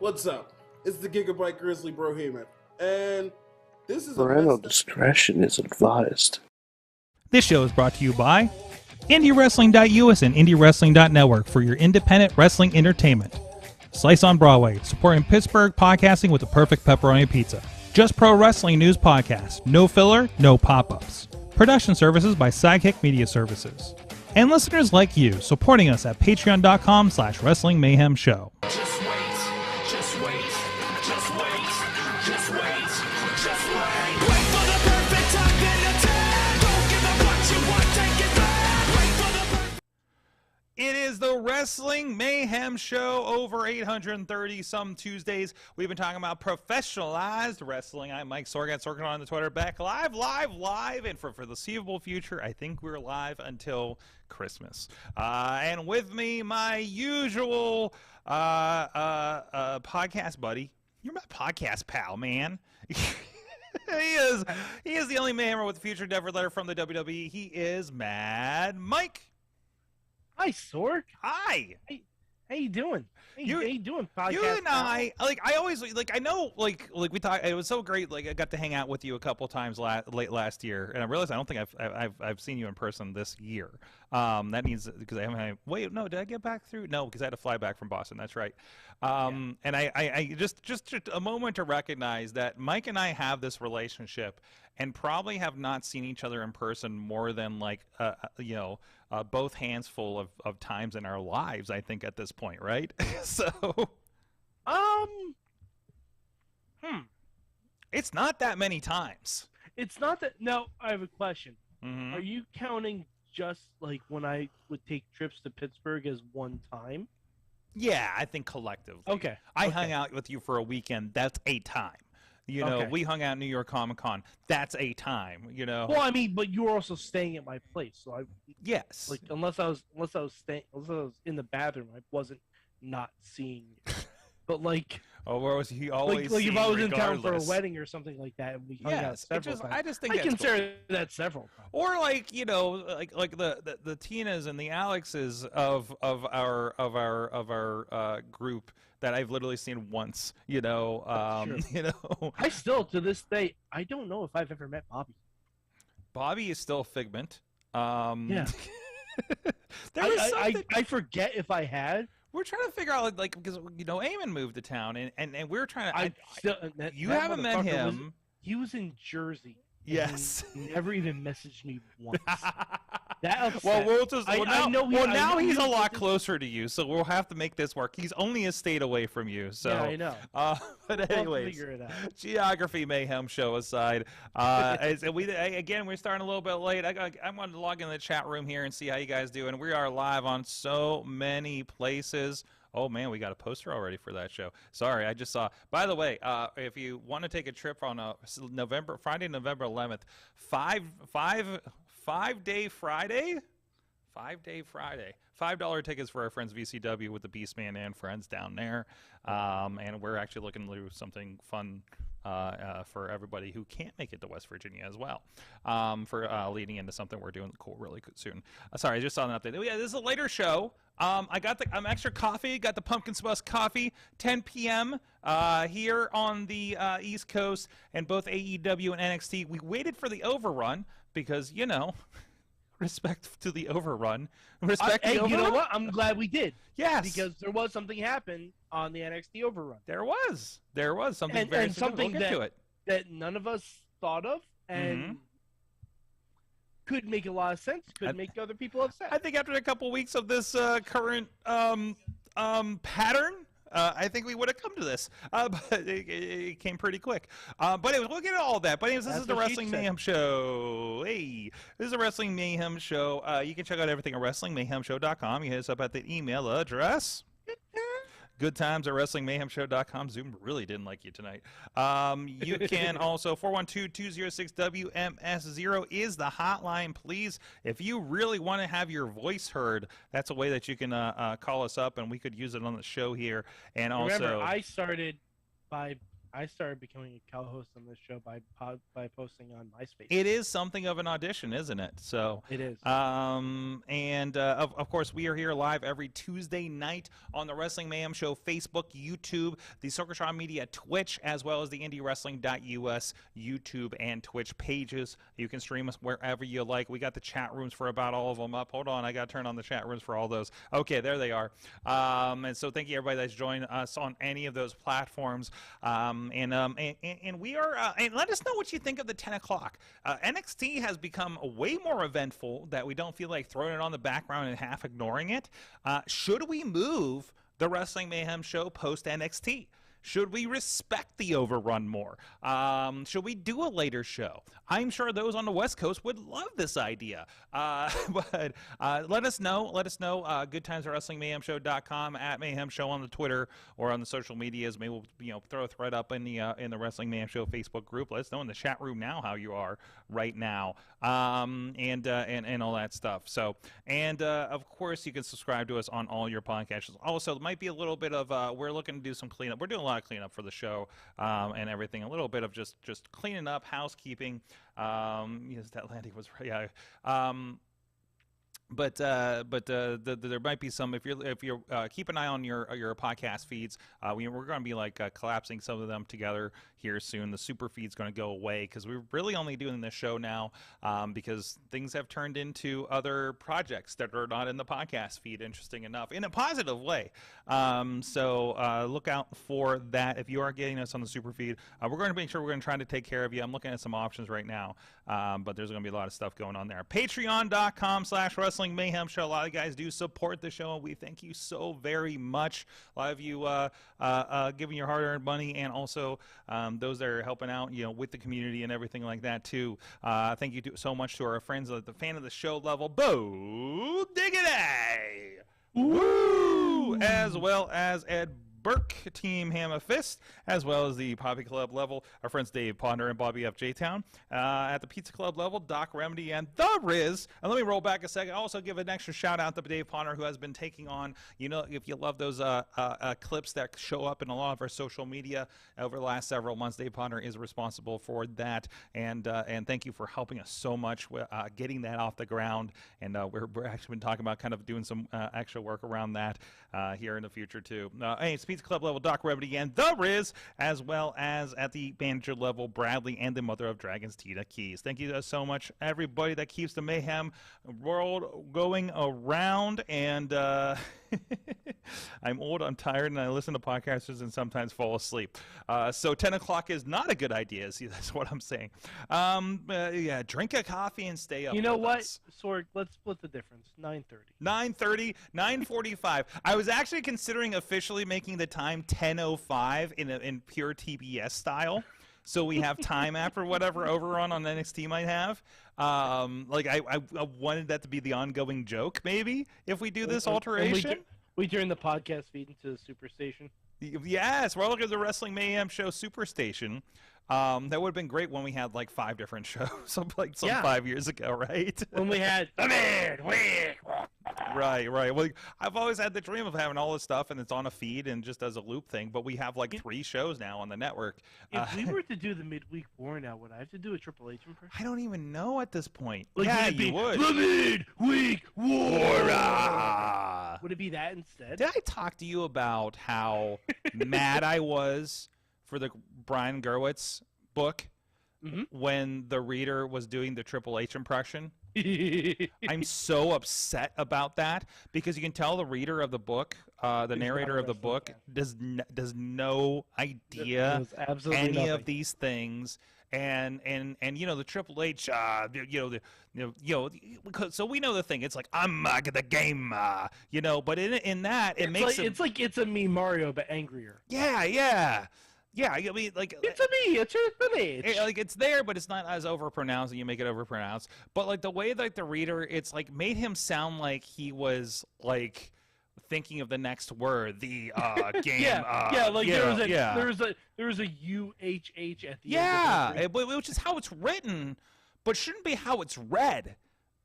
What's up? It's the Gigabyte Grizzly Bro Heyman, and this is Parental discretion is advised. This show is brought to you by IndieWrestling.us and IndieWrestling.network for your independent wrestling entertainment. Slice on Broadway, supporting Pittsburgh podcasting with the perfect pepperoni pizza. Just Pro Wrestling News Podcast. No filler, no pop-ups. Production services by Sidekick Media Services. And listeners like you, supporting us at patreon.com/Wrestling Mayhem Show. Just wait, just wait, just wait, just wait, just wait. Wait for the perfect time, then attack. Don't give up what you want, take it back. Wait for the perfect... It is the Wrestling Mayhem Show, over 830 some Tuesdays. We've been talking about professionalized wrestling. I'm Mike Sorgat, Sorgat on the Twitter, back live, and for the foreseeable future, I think we're live until Christmas. And with me, my usual podcast buddy. You're my podcast pal, man. He is the only man with a future never letter from the WWE. He is Mad Mike. Hi, Sorg. Hi. Hey, how you doing? Hey, You- how you doing, podcast? You and I always I know we talked. It was so great. Like I got to hang out with you a couple times late last year, and I realized I don't think I've seen you in person this year. That means because I haven't. Wait, no, did I get back through? No, because I had to fly back from Boston. That's right. And I just a moment to recognize that Mike and I have this relationship, and probably have not seen each other in person more than both hands full of times in our lives, I think, at this point, right? So, it's not that many times. It's not that. No, I have a question. Mhm. Are you counting just like when I would take trips to Pittsburgh as one time? Yeah, I think collectively. Okay. I hung out with you for a weekend. That's a time. You know, Okay. we hung out at New York Comic Con. That's a time. You know. Well, I mean, but you were also staying at my place, so I Yes. like unless I was in the bathroom, I wasn't not seeing you. But like, Oh, where was he always? like if I was in town for a regardless. wedding or something like that, and we hung out Yes, several times, I just think I that's cool. consider that several times. Or like like the Tinas and the Alexes of our group that I've literally seen once. You know, Sure. you know, I still, to this day, I don't know if I've ever met Bobby. Bobby is still a Figment. Yeah. There was something I forget if I had. we're trying to figure out like because Eamon moved to town and we're trying to. You that haven't met motherfucker him. he was in Jersey. and Yes. he never even messaged me once. That upset. Well, we'll just. I Now know he's he a lot was- closer to you, so we'll have to make this work. He's only a state away from you, so. Yeah, I know. But We'll have to anyways, figure it out. Geography Mayhem Show aside, we're starting a little bit late. I'm going to log in the chat room here and see how you guys do, and we are live on so many places. Oh man, we got a poster already for that show. Sorry, I just saw. By the way, if you want to take a trip on Friday, November 11th, five-day Friday. $5 tickets for our friends VCW with the Beastman and friends down there. And we're actually looking to do something fun for everybody who can't make it to West Virginia as well, for leading into something we're doing cool really soon. Sorry, I just saw an update. Oh, yeah, this is a later show. I got the extra coffee, got the pumpkin spice coffee, 10 p.m. Here on the East Coast, and both AEW and NXT. We waited for the overrun because, respect to the overrun. Respect Hey, the overrun. you know what? I'm glad we did. Yes. Because there was something happen on the NXT overrun. There was something And very something we'll get to it. that none of us thought of and could make a lot of sense, could make other people upset. I think after a couple weeks of this current pattern, I think we would have come to this, but it came pretty quick. But anyways, we'll get to all that. But anyways, this That's is the what she Wrestling said. Mayhem Show. Hey, this is the Wrestling Mayhem Show. You can check out everything at WrestlingMayhemShow.com. You hit us up at the email address. Good times at WrestlingMayhemShow.com. Zoom really didn't like you tonight. You can also, 412-206-WMS0 is the hotline. Please, if you really want to have your voice heard, that's a way that you can call us up, and we could use it on the show here. And Remember, also, I started by I started becoming a co-host on this show by posting on MySpace. It is something of an audition, isn't it? So It is. Of course, we are here live every Tuesday night on the Wrestling Mayhem Show Facebook, YouTube, the Circle Shot Media Twitch, as well as the IndieWrestling.us YouTube and Twitch pages. You can stream us wherever you like. We got the chat rooms for about all of them up. Hold on, I got to turn on the chat rooms for all those. Okay, there they are. And so thank you everybody that's joined us on any of those platforms. And we are, and let us know what you think of the 10 o'clock. NXT has become way more eventful that we don't feel like throwing it on the background and half ignoring it. Should we move the Wrestling Mayhem Show post NXT? Should we respect the overrun more? Should we do a later show? I'm sure those on the West Coast would love this idea. But let us know. Let us know. Good times at WrestlingMayhemShow.com, at Mayhem Show on the Twitter or on the social medias. Maybe we'll throw a thread up in the Wrestling Mayhem Show Facebook group. Let us know in the chat room now how you are right now, and all that stuff. So, and of course, you can subscribe to us on all your podcasts. Also, there might be a little bit of we're looking to do some cleanup. We're doing a lot of cleanup for the show and everything. A little bit of just cleaning up, housekeeping. Yes, that landing was yeah. But there might be some if you're keep an eye on your podcast feeds. We're going to be like collapsing some of them together here soon. The super feed's going to go away because we're really only doing this show now because things have turned into other projects that are not in the podcast feed. Interesting enough, in a positive way. So look out for that. If you are getting us on the super feed, we're going to make sure we're going to try to take care of you. I'm looking at some options right now, but there's going to be a lot of stuff going on there. Patreon.com/Wrestling Mayhem Show. A lot of guys do support the show, and we thank you so very much. A lot of you giving your hard-earned money, and also those that are helping out, with the community and everything like that too. Thank you so much to our friends at the fan of the show level, Bo Diggity, woo, as well as Ed Burke, Team Hammer Fist, as well as the Poppy Club level, our friends Dave Ponder and Bobby F. J-Town. At the Pizza Club level, Doc Remedy and The Riz. And let me roll back a second. I'll also give an extra shout out to Dave Ponder, who has been taking on, if you love those clips that show up in a lot of our social media over the last several months, Dave Ponder is responsible for that. And thank you for helping us so much with getting that off the ground. And we're actually been talking about kind of doing some extra work around that here in the future too. Hey, it's Pizza Club level, Doc Remedy and The Riz, as well as at the manager level, Bradley and the Mother of Dragons, Tina Keys. Thank you so much, everybody that keeps the Mayhem world going around. And I'm old, I'm tired, and I listen to podcasters and sometimes fall asleep. So 10 o'clock is not a good idea. See, that's what I'm saying. Yeah, drink a coffee and stay up. You know what, us. Sorg? Let's split the difference. 9:30. 9:30, 9:45. I was actually considering officially making the time 10:05 in pure TBS style, so we have time after whatever overrun on NXT might have. I wanted that to be the ongoing joke, maybe, if we do this alteration. We turn the podcast feed into the Superstation. Yes, we're looking at the Wrestling Mayhem Show Superstation. That would have been great when we had like 5 different shows, 5 years ago, right? When we had the man, Right. Well, I've always had the dream of having all this stuff and it's on a feed and just as a loop thing, but we have like 3 shows now on the network. If we were to do the midweek war now, would I have to do a Triple H impression? I don't even know at this point. Like, yeah, you would. The midweek war. Would it be that instead? Did I talk to you about how mad I was for the Brian Gerwitz book when the reader was doing the Triple H impression? I'm so upset about that because you can tell the reader of the book, the narrator of the book, does no idea any of these things, and the Triple H, so we know the thing. It's like I'm the game, but in that it makes it's a me Mario but angrier. Yeah, I mean, like it's a me, it's your village. Like it's there, but it's not as overpronounced, and you make it overpronounced. But like the way like the reader, it's like made him sound like he was like thinking of the next word, the game. There was a UHH at the end. Which is how it's written, but shouldn't be how it's read.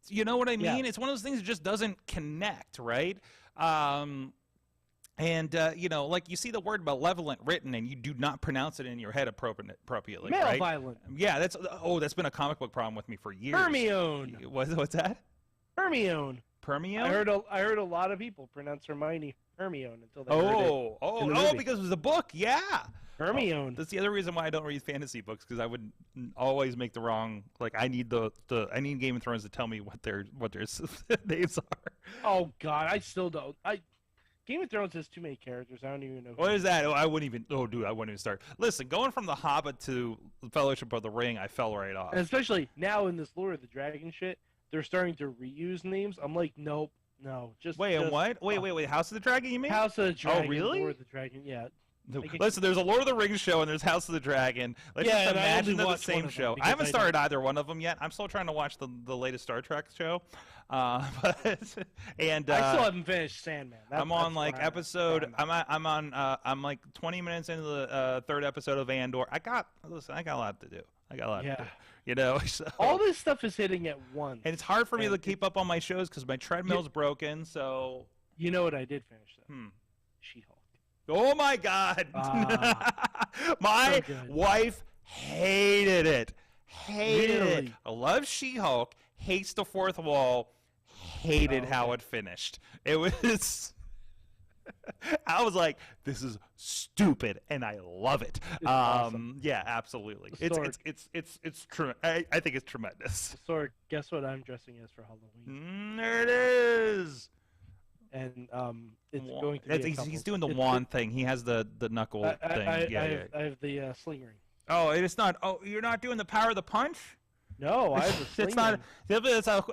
You know what I mean? It's one of those things that just doesn't connect, right? And, like you see the word malevolent written and you do not pronounce it in your head appropriately, right? Malevolent. Yeah, that's been a comic book problem with me for years. Hermione. What's that? Hermione. Permione? I heard a lot of people pronounce Hermione Hermione until they heard it. in the movie. Because it was a book, yeah. Hermione. That's the other reason why I don't read fantasy books, because I would always make the wrong. Like I need I need Game of Thrones to tell me what their names are. Oh God, I still don't. Game of Thrones has too many characters. I don't even know. What is that? I wouldn't even. Oh, dude, I wouldn't even start. Listen, going from The Hobbit to Fellowship of the Ring, I fell right off. And especially now in this Lord of the Dragon shit, they're starting to reuse names. I'm like, nope, no, just what? Wait. House of the Dragon? You mean? House of the Dragon. Oh, really? Lord of the Dragon. Yeah. Listen, there's a Lord of the Rings show and there's House of the Dragon. Let's just imagine they're the same show. I haven't started either one of them yet. I'm still trying to watch the latest Star Trek show. I still haven't finished Sandman. I'm on like episode. I'm like 20 minutes into the third episode of Andor. I got a lot to do. To do. So. All this stuff is hitting at once. And it's hard for me to keep up on my shows because my treadmill's broken. So. You know what I did finish though? She-Hulk. Oh my God! My wife hated it. Hated it. I love She-Hulk. Hates the fourth wall. Hated how it finished. It was. I was like, "This is stupid," and I love it. Awesome. Yeah, absolutely. It's true. I think it's tremendous. Sorg, guess what I'm dressing as for Halloween? There it is. And it's going to be he's doing the wand thing. He has the knuckle thing. I have the sling ring. Oh, it's not. Oh, you're not doing the power of the punch? No, I have the sling It's not. ring.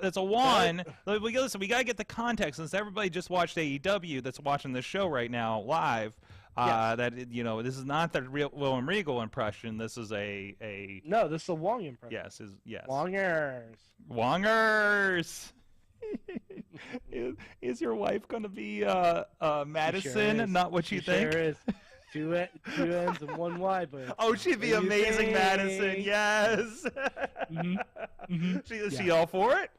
It's a wand. Listen, we gotta get the context since everybody just watched AEW that's watching this show right now live. Yes. That this is not the real William Regal impression. This is a. No, this is a Wong impression. Yes. Wongers. Is your wife going to be Madison? Sure not what you think? Sure is. Two N's and one Y, but she'd be amazing, Madison. Yes. Is she all for it?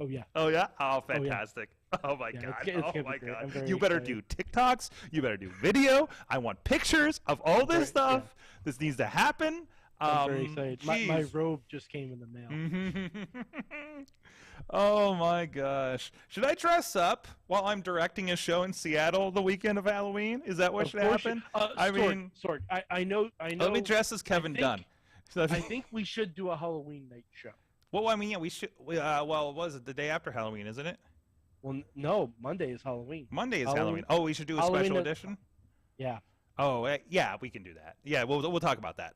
Oh yeah. Oh yeah. Oh, fantastic. Oh my God. It's oh my God. You better do excited. TikToks. You better do video. I want pictures of all this stuff. Yeah. This needs to happen. I'm very excited. My robe just came in the mail. Oh my gosh. Should I dress up while I'm directing a show in Seattle the weekend of Halloween? Is that what should happen? Sorg, I know. Let me dress as Kevin Dunn. I think we should do a Halloween night show. Well, I mean, yeah, we should. Well, was it the day after Halloween, isn't it? Well, no, Monday is Halloween. Monday is Halloween. Oh, we should do a special edition? Yeah. Oh, yeah, we can do that. Yeah, we'll talk about that.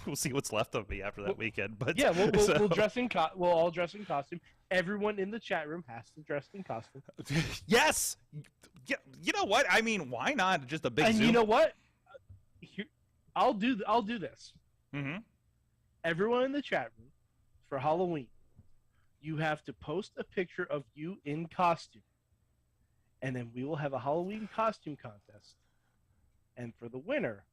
We'll see what's left of me after that weekend. But yeah, we'll dress in we'll all dress in costume. Everyone in the chat room has to dress in costume. Yes. You know what? I mean, why not just a big? And Zoom? You know what? I'll do this. Mm-hmm. Everyone in the chat room for Halloween, you have to post a picture of you in costume, and then we will have a Halloween costume contest. And for the winner,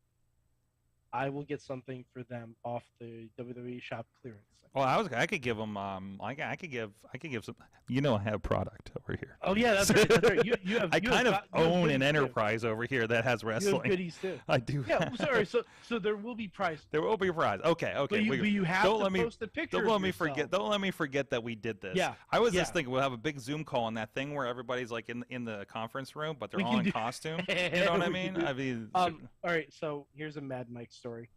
I will get something for them off the WWE shop clearance. Well, I could give them. I could give some. I have product over here. Oh yeah, that's right. That's right. You have. I kind of own an enterprise over here that has wrestling. You have goodies too. I do. Yeah, sorry. So there will be prize. There will be a prize. Okay. But you have to post the picture. Don't let me forget. Don't let me forget that we did this. Yeah. I was just thinking we'll have a big Zoom call on that thing where everybody's like in the conference room, but they're all in costume. You know what I mean? All right. So here's a Mad Mike story.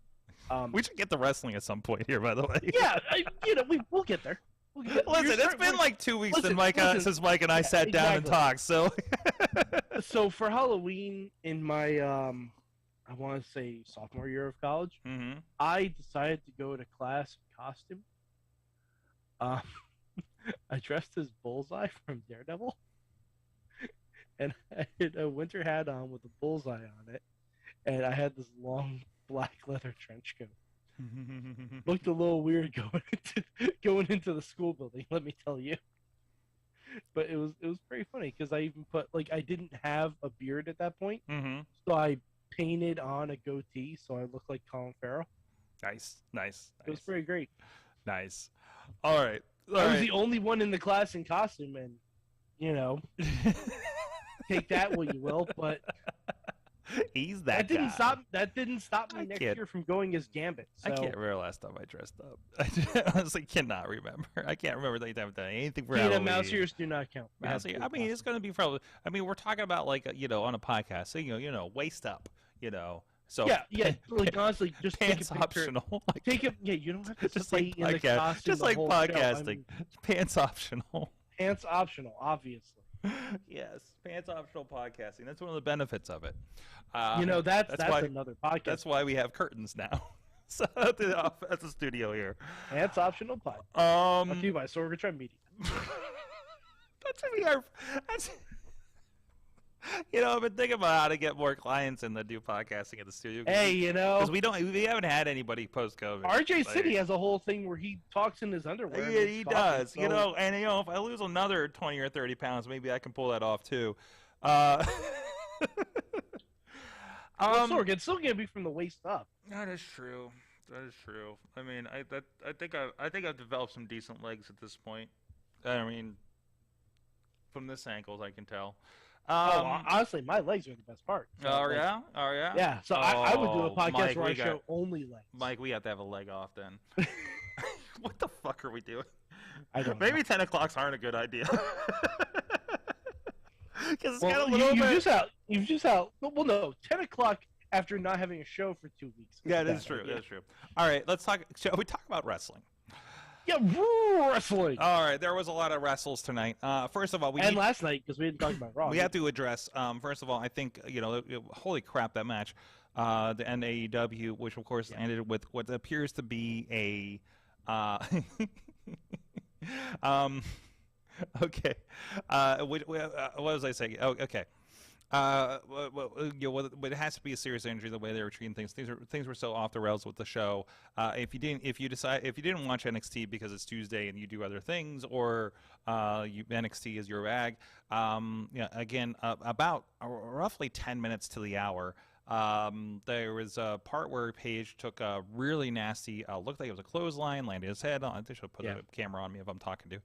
We should get the wrestling at some point here, by the way. Yeah, we'll get there. Listen, it's been like 2 weeks since Mike and I sat down and talked. So, so for Halloween in my I want to say sophomore year of college, I decided to go to class in costume. I dressed as Bullseye from Daredevil, and I had a winter hat on with a bullseye on it, and I had this long black leather trench coat. Looked a little weird going into the school building, let me tell you. But it was pretty funny because I even put I didn't have a beard at that point, so I painted on a goatee so I looked like Colin Farrell. Nice. It was pretty great. Nice. All right. I was the only one in the class in costume, and take that what you will, but He's that didn't guy. stop. That didn't stop me I next can't- year from going as Gambit. So. I can't remember last time I dressed up. I honestly cannot remember. I can't remember the time I've done anything for Peanut Halloween. mouse ears do not count. We have Mouse ear- to I mean, it's going to be probably. I mean, we're talking about like on a podcast, so waist up, So Yeah. Like honestly, just pants take a picture. optional. Take it. Yeah, you don't have to just stay like in the podcast, costume just the like whole show. I podcasting. mean, Pants optional. pants optional, obviously. Yes, pants optional podcasting. That's one of the benefits of it. That's why, another podcast. That's why we have curtains now. So at the studio here. Pants optional podcast. Brought to Um, you by Sorgatron Media. that should be our. That's, I've been thinking about how to get more clients in that do podcasting at the studio. Hey, because we haven't had anybody post COVID. RJ City has a whole thing where he talks in his underwear. Yeah, and he he's talking, does. so- If I lose another 20 or 30 pounds, maybe I can pull that off too. Well, it's still gonna be from the waist up. that is true. That is true. I mean, I think I've developed some decent legs at this point. I mean, from this angle, I can tell. Honestly, my legs are the best part. So, Oh like, yeah, oh yeah. Yeah, so I would do a podcast Mike, where I we got- show only legs. Mike, we have to have a leg off then. What the fuck are we doing? I don't Maybe know. 10 o'clocks aren't a good idea. Because it's Well, got a little bit. you've just out. Well, no, 10 o'clock after not having a show for 2 weeks. Yeah, is that's bad true. idea. That's true. All right, shall we talk about wrestling? Yeah, wrestling. All right, there was a lot of wrestles tonight. First of all, And last night, because we didn't talk about Raw. we have to address. First of all, I think holy crap, that match, the NAEW, which of course ended with what appears to be a. Okay. What was I saying? Oh, okay. It has to be a serious injury. The way they were treating things, things were so off the rails with the show. If you didn't watch NXT because it's Tuesday and you do other things, or NXT is your bag. Again, about roughly 10 minutes to the hour. There was a part where Paige took a really nasty, looked like it was a clothesline, landed his head on. They should put a camera on me if I'm talking to.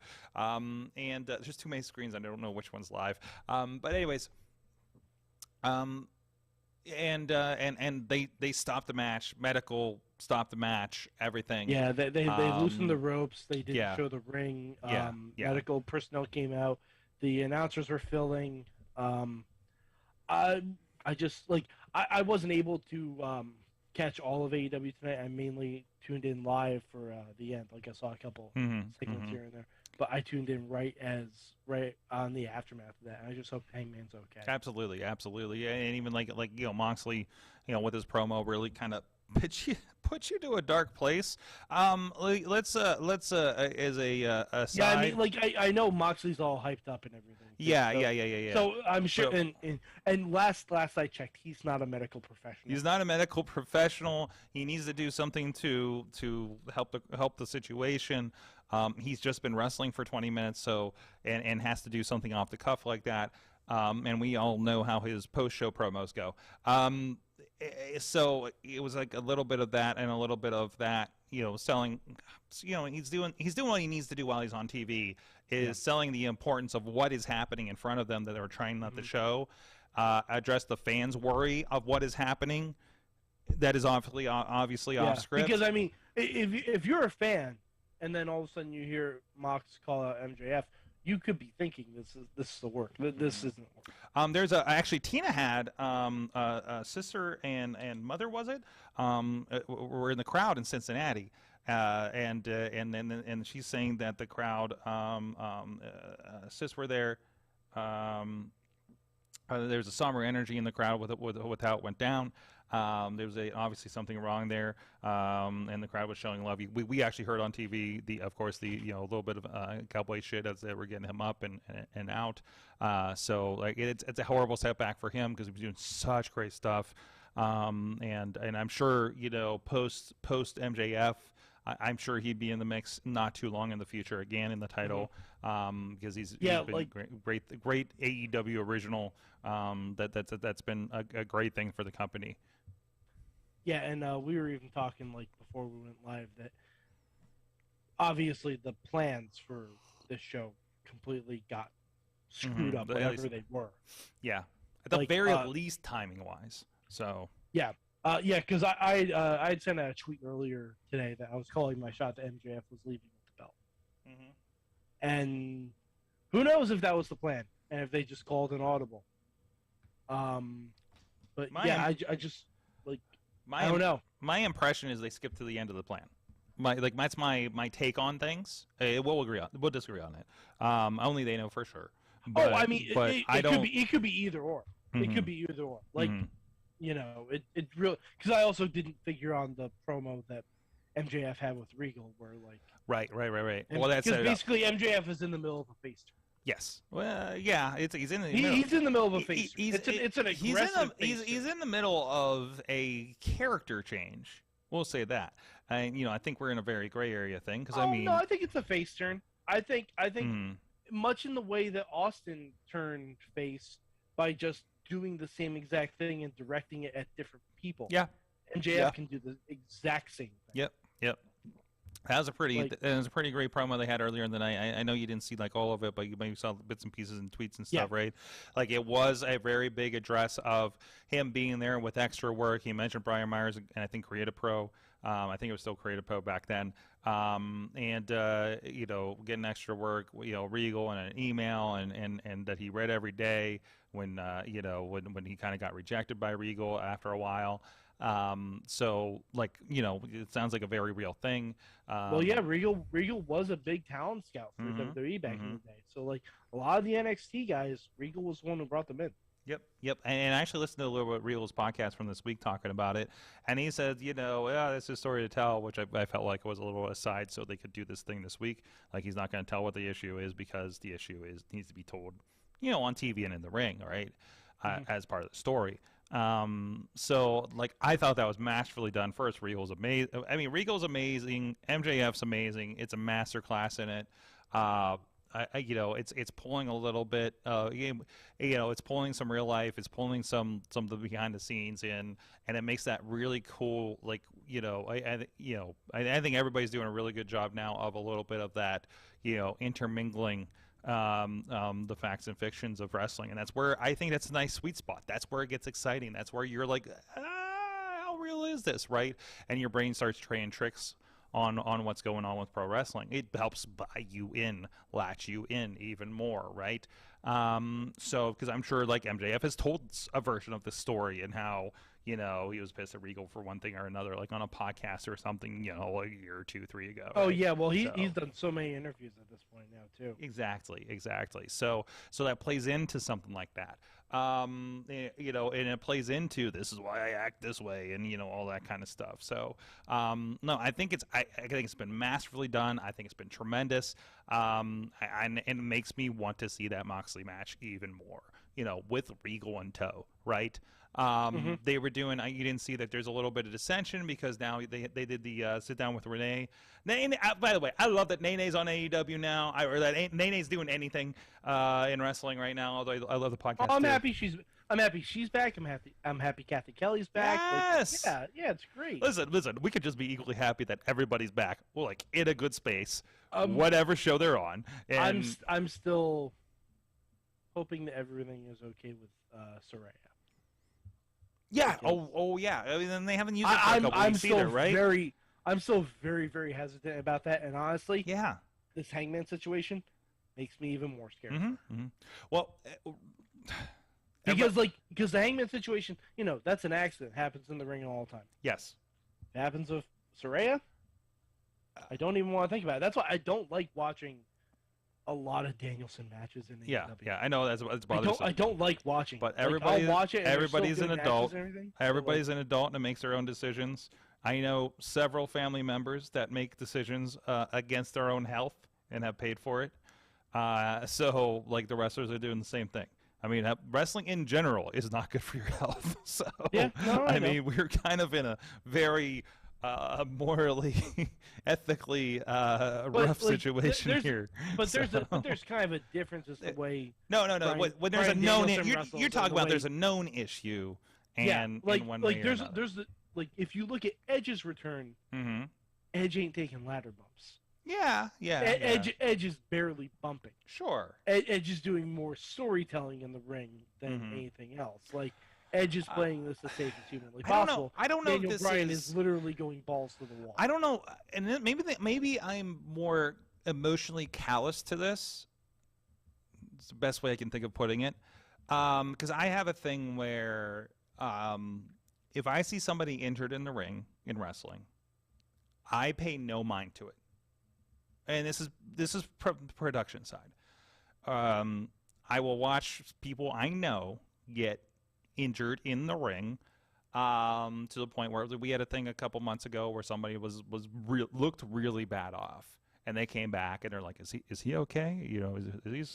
And there's too many screens. I don't know which one's live. But anyways. And they stopped the match. Medical stopped the match. Everything. Yeah, they loosened the ropes. They didn't yeah. show the ring. Yeah. Medical personnel came out. The announcers were filling. I just I wasn't able to catch all of AEW tonight. I mainly tuned in live for the end. Like I saw a couple segments here and there, but I tuned in right on the aftermath of that. And I just hope Hangman's okay. Absolutely, and even like Moxley, with his promo really kind of puts you to a dark place. Let's as a aside. Yeah, I mean, I know Moxley's all hyped up and everything. Yeah. So I'm sure, So- and last I checked, he's not a medical professional. He's not a medical professional. He needs to do something to help the situation. He's just been wrestling for 20 minutes, so and has to do something off the cuff like that. And we all know how his post-show promos go. So it was like a little bit of that and a little bit of that. Selling. He's doing what he needs to do while he's on TV. Is selling the importance of what is happening in front of them that they're trying not to show. Address the fans' worry of what is happening. That is obviously off script. Because I mean, if you're a fan, and then all of a sudden you hear Mox call out MJF, you could be thinking this is the work. This isn't work. There's actually Tina had a sister and mother, was it? Were in the crowd in Cincinnati, and she's saying that the crowd sis were there. There's a summer energy in the crowd with how it went down. There was obviously something wrong there, and the crowd was showing love. We actually heard on TV a little bit of cowboy shit as they were getting him up and out. So like it's a horrible setback for him because he was doing such great stuff. And I'm sure post MJF. I'm sure he'd be in the mix not too long in the future again in the title, because he's been great AEW original. That's been a great thing for the company. Yeah, and we were even talking before we went live that obviously the plans for this show completely got screwed up, whatever they were. Yeah, at the very least, timing wise. So Yeah, because I had sent out a tweet earlier today that I was calling my shot that MJF was leaving with the belt, and who knows if that was the plan and if they just called an audible. But I just like I don't know. My impression is they skipped to the end of the plan. That's my take on things. We'll disagree on it. Only they know for sure. But, it could be either or. It could be either or. Like it really, because I also didn't figure on the promo that MJF had with Regal where like right. Well, that's basically MJF is in the middle of a face turn. Yes. Well, yeah. He's in the middle of a face. It's an aggressive. He's in the middle of a character change. We'll say that. And I think we're in a very gray area thing because no, I think it's a face turn. I think much in the way that Austin turned face by just doing the same exact thing and directing it at different people. Yeah. MJF can do the exact same thing. Yep. That was a pretty great promo they had earlier in the night. I know you didn't see like all of it, but you maybe saw bits and pieces and tweets and stuff, right? Like it was a very big address of him being there with extra work. He mentioned Brian Myers and I think Creative Pro. I think it was still Creative Pro back then. Getting extra work, Regal and an email and that he read every day when he kind of got rejected by Regal after a while. So it sounds like a very real thing. Regal was a big talent scout for WWE back in the day. So like a lot of the NXT guys, Regal was the one who brought them in. Yep. And I actually listened to a little bit of Regal's podcast from this week talking about it, and he said, this is a story to tell, which I felt like was a little aside so they could do this thing this week. Like he's not going to tell what the issue is because the issue needs to be told, on TV and in the ring, right, as part of the story. So like I thought that was masterfully done. First, Regal's amazing. Regal's amazing. MJF's amazing. It's a masterclass in it. It's pulling a little bit. It's pulling some real life. It's pulling some of the behind the scenes in, and it makes that really cool. Like I think everybody's doing a really good job now of a little bit of that. Intermingling. The facts and fictions of wrestling, and that's where I think that's a nice sweet spot. That's where it gets exciting. That's where you're like, how real is this, right? And your brain starts trying tricks on what's going on with pro wrestling. It helps buy you in, latch you in even more, right? So because I'm sure like MJF has told a version of the story and how he was pissed at Regal for one thing or another, like on a podcast or something, a year or 2, 3 ago. Oh right? Yeah, well he's done so many interviews at this point now too. Exactly. So that plays into something like that. And it plays into this is why I act this way, and all that kind of stuff. So no, I think it's been masterfully done. I think it's been tremendous. And it makes me want to see that Moxley match even more. With Regal in tow, right? They were doing. You didn't see that there's a little bit of dissension because now they did the sit down with Renee. By the way, I love that Nene's on AEW now, or that Nene's doing anything in wrestling right now. Although I love the podcast. I'm happy she's back. I'm happy Kathy Kelly's back. Yes. Like, yeah, it's great. Listen. We could just be equally happy that everybody's back. Well, like in a good space, whatever show they're on. And I'm still hoping that everything is okay with Saraya. Yeah. Oh, yeah. I mean, they haven't used it for a couple weeks either, right? I'm still very, very hesitant about that. And honestly, this Hangman situation makes me even more scared. Well, because the Hangman situation, that's an accident. It happens in the ring all the time. Yes. It happens with Saraya. I don't even want to think about it. That's why I don't like watching a lot of Danielson matches in the AEW. Yeah, I know that's bothersome. I don't like watching, but I'll watch it. Everybody's an adult. Everybody's an adult and makes their own decisions. I know several family members that make decisions against their own health and have paid for it. So, like the wrestlers are doing the same thing. I mean, wrestling in general is not good for your health. So, I mean, we're kind of in a very morally, ethically rough situation here. But there's kind of a difference as to the way. No. When there's a known, you're talking about there's a known issue, and in one way or another. There's if you look at Edge's return, Edge ain't taking ladder bumps. Yeah. Edge is barely bumping. Sure. Edge is doing more storytelling in the ring than anything else. Like Edge is playing this as safe as humanly I don't know. possible. I don't know Daniel if this Bryan is literally going balls to the wall. I don't know, and then maybe I'm more emotionally callous to this. It's the best way I can think of putting it, because I have a thing where if I see somebody injured in the ring in wrestling, I pay no mind to it, and this is production side. I will watch people I know get injured in the ring. To the point where we had a thing a couple months ago where somebody looked really bad off, and they came back and they're like, "Is he okay? You know,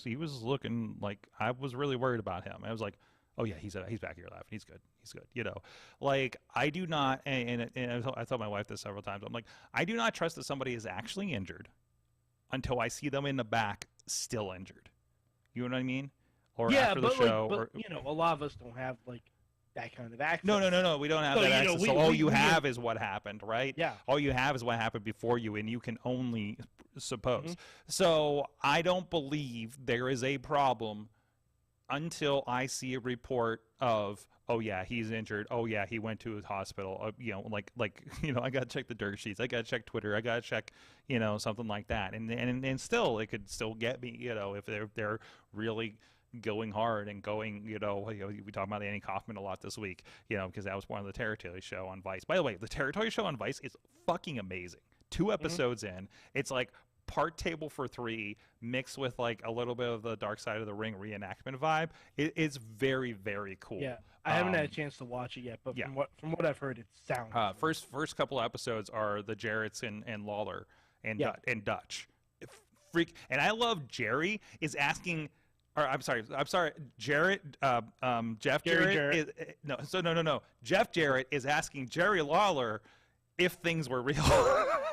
he was looking like I was really worried about him." And I was like, "Oh yeah, he's back here laughing. He's good. You know, like I do not." And I told my wife this several times. I'm like, I do not trust that somebody is actually injured until I see them in the back still injured. You know what I mean? Or after the show, but you know, a lot of us don't have like that kind of access. No, we don't have that access. So all you have is what happened, right? Yeah. All you have is what happened before you, and you can only suppose. Mm-hmm. So I don't believe there is a problem until I see a report of, oh yeah, he's injured. Oh yeah, he went to his hospital. You know, like I gotta check the dirt sheets. I gotta check Twitter. I gotta check, something like that. And still, it could still get me. If they're really going hard and going, we talk about Annie Kaufman a lot this week, because that was one of the territory show on Vice. By the way, the territory show on Vice is fucking amazing. 2 episodes in, it's like part Table for 3 mixed with like a little bit of the Dark Side of the Ring reenactment vibe. It's very, very cool. Yeah, I haven't had a chance to watch it yet, but yeah. from what I've heard, it sounds first couple of episodes are the Jarretts and Lawler and Dutch. And I love Jerry is asking. Or, I'm sorry, Jarrett, Jeff Jarrett. No. Jeff Jarrett is asking Jerry Lawler if things were real,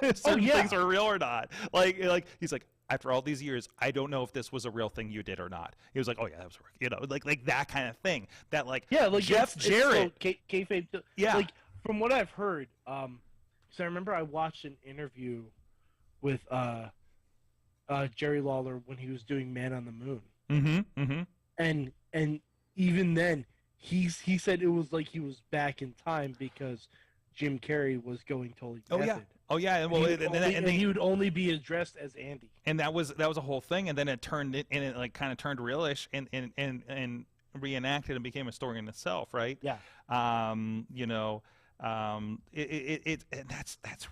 if certain things were real or not. Like he's like, after all these years, I don't know if this was a real thing you did or not. He was like, oh yeah, that was real. Like that kind of thing. That like Jeff Jarrett, kayfabe. Yeah. Like from what I've heard, because I remember I watched an interview with Jerry Lawler when he was doing Man on the Moon. And even then, he said it was like he was back in time because Jim Carrey was going totally method. And he would only be addressed as Andy. And that was a whole thing. And then it turned kind of turned realish and reenacted and became a story in itself, right? Yeah. That's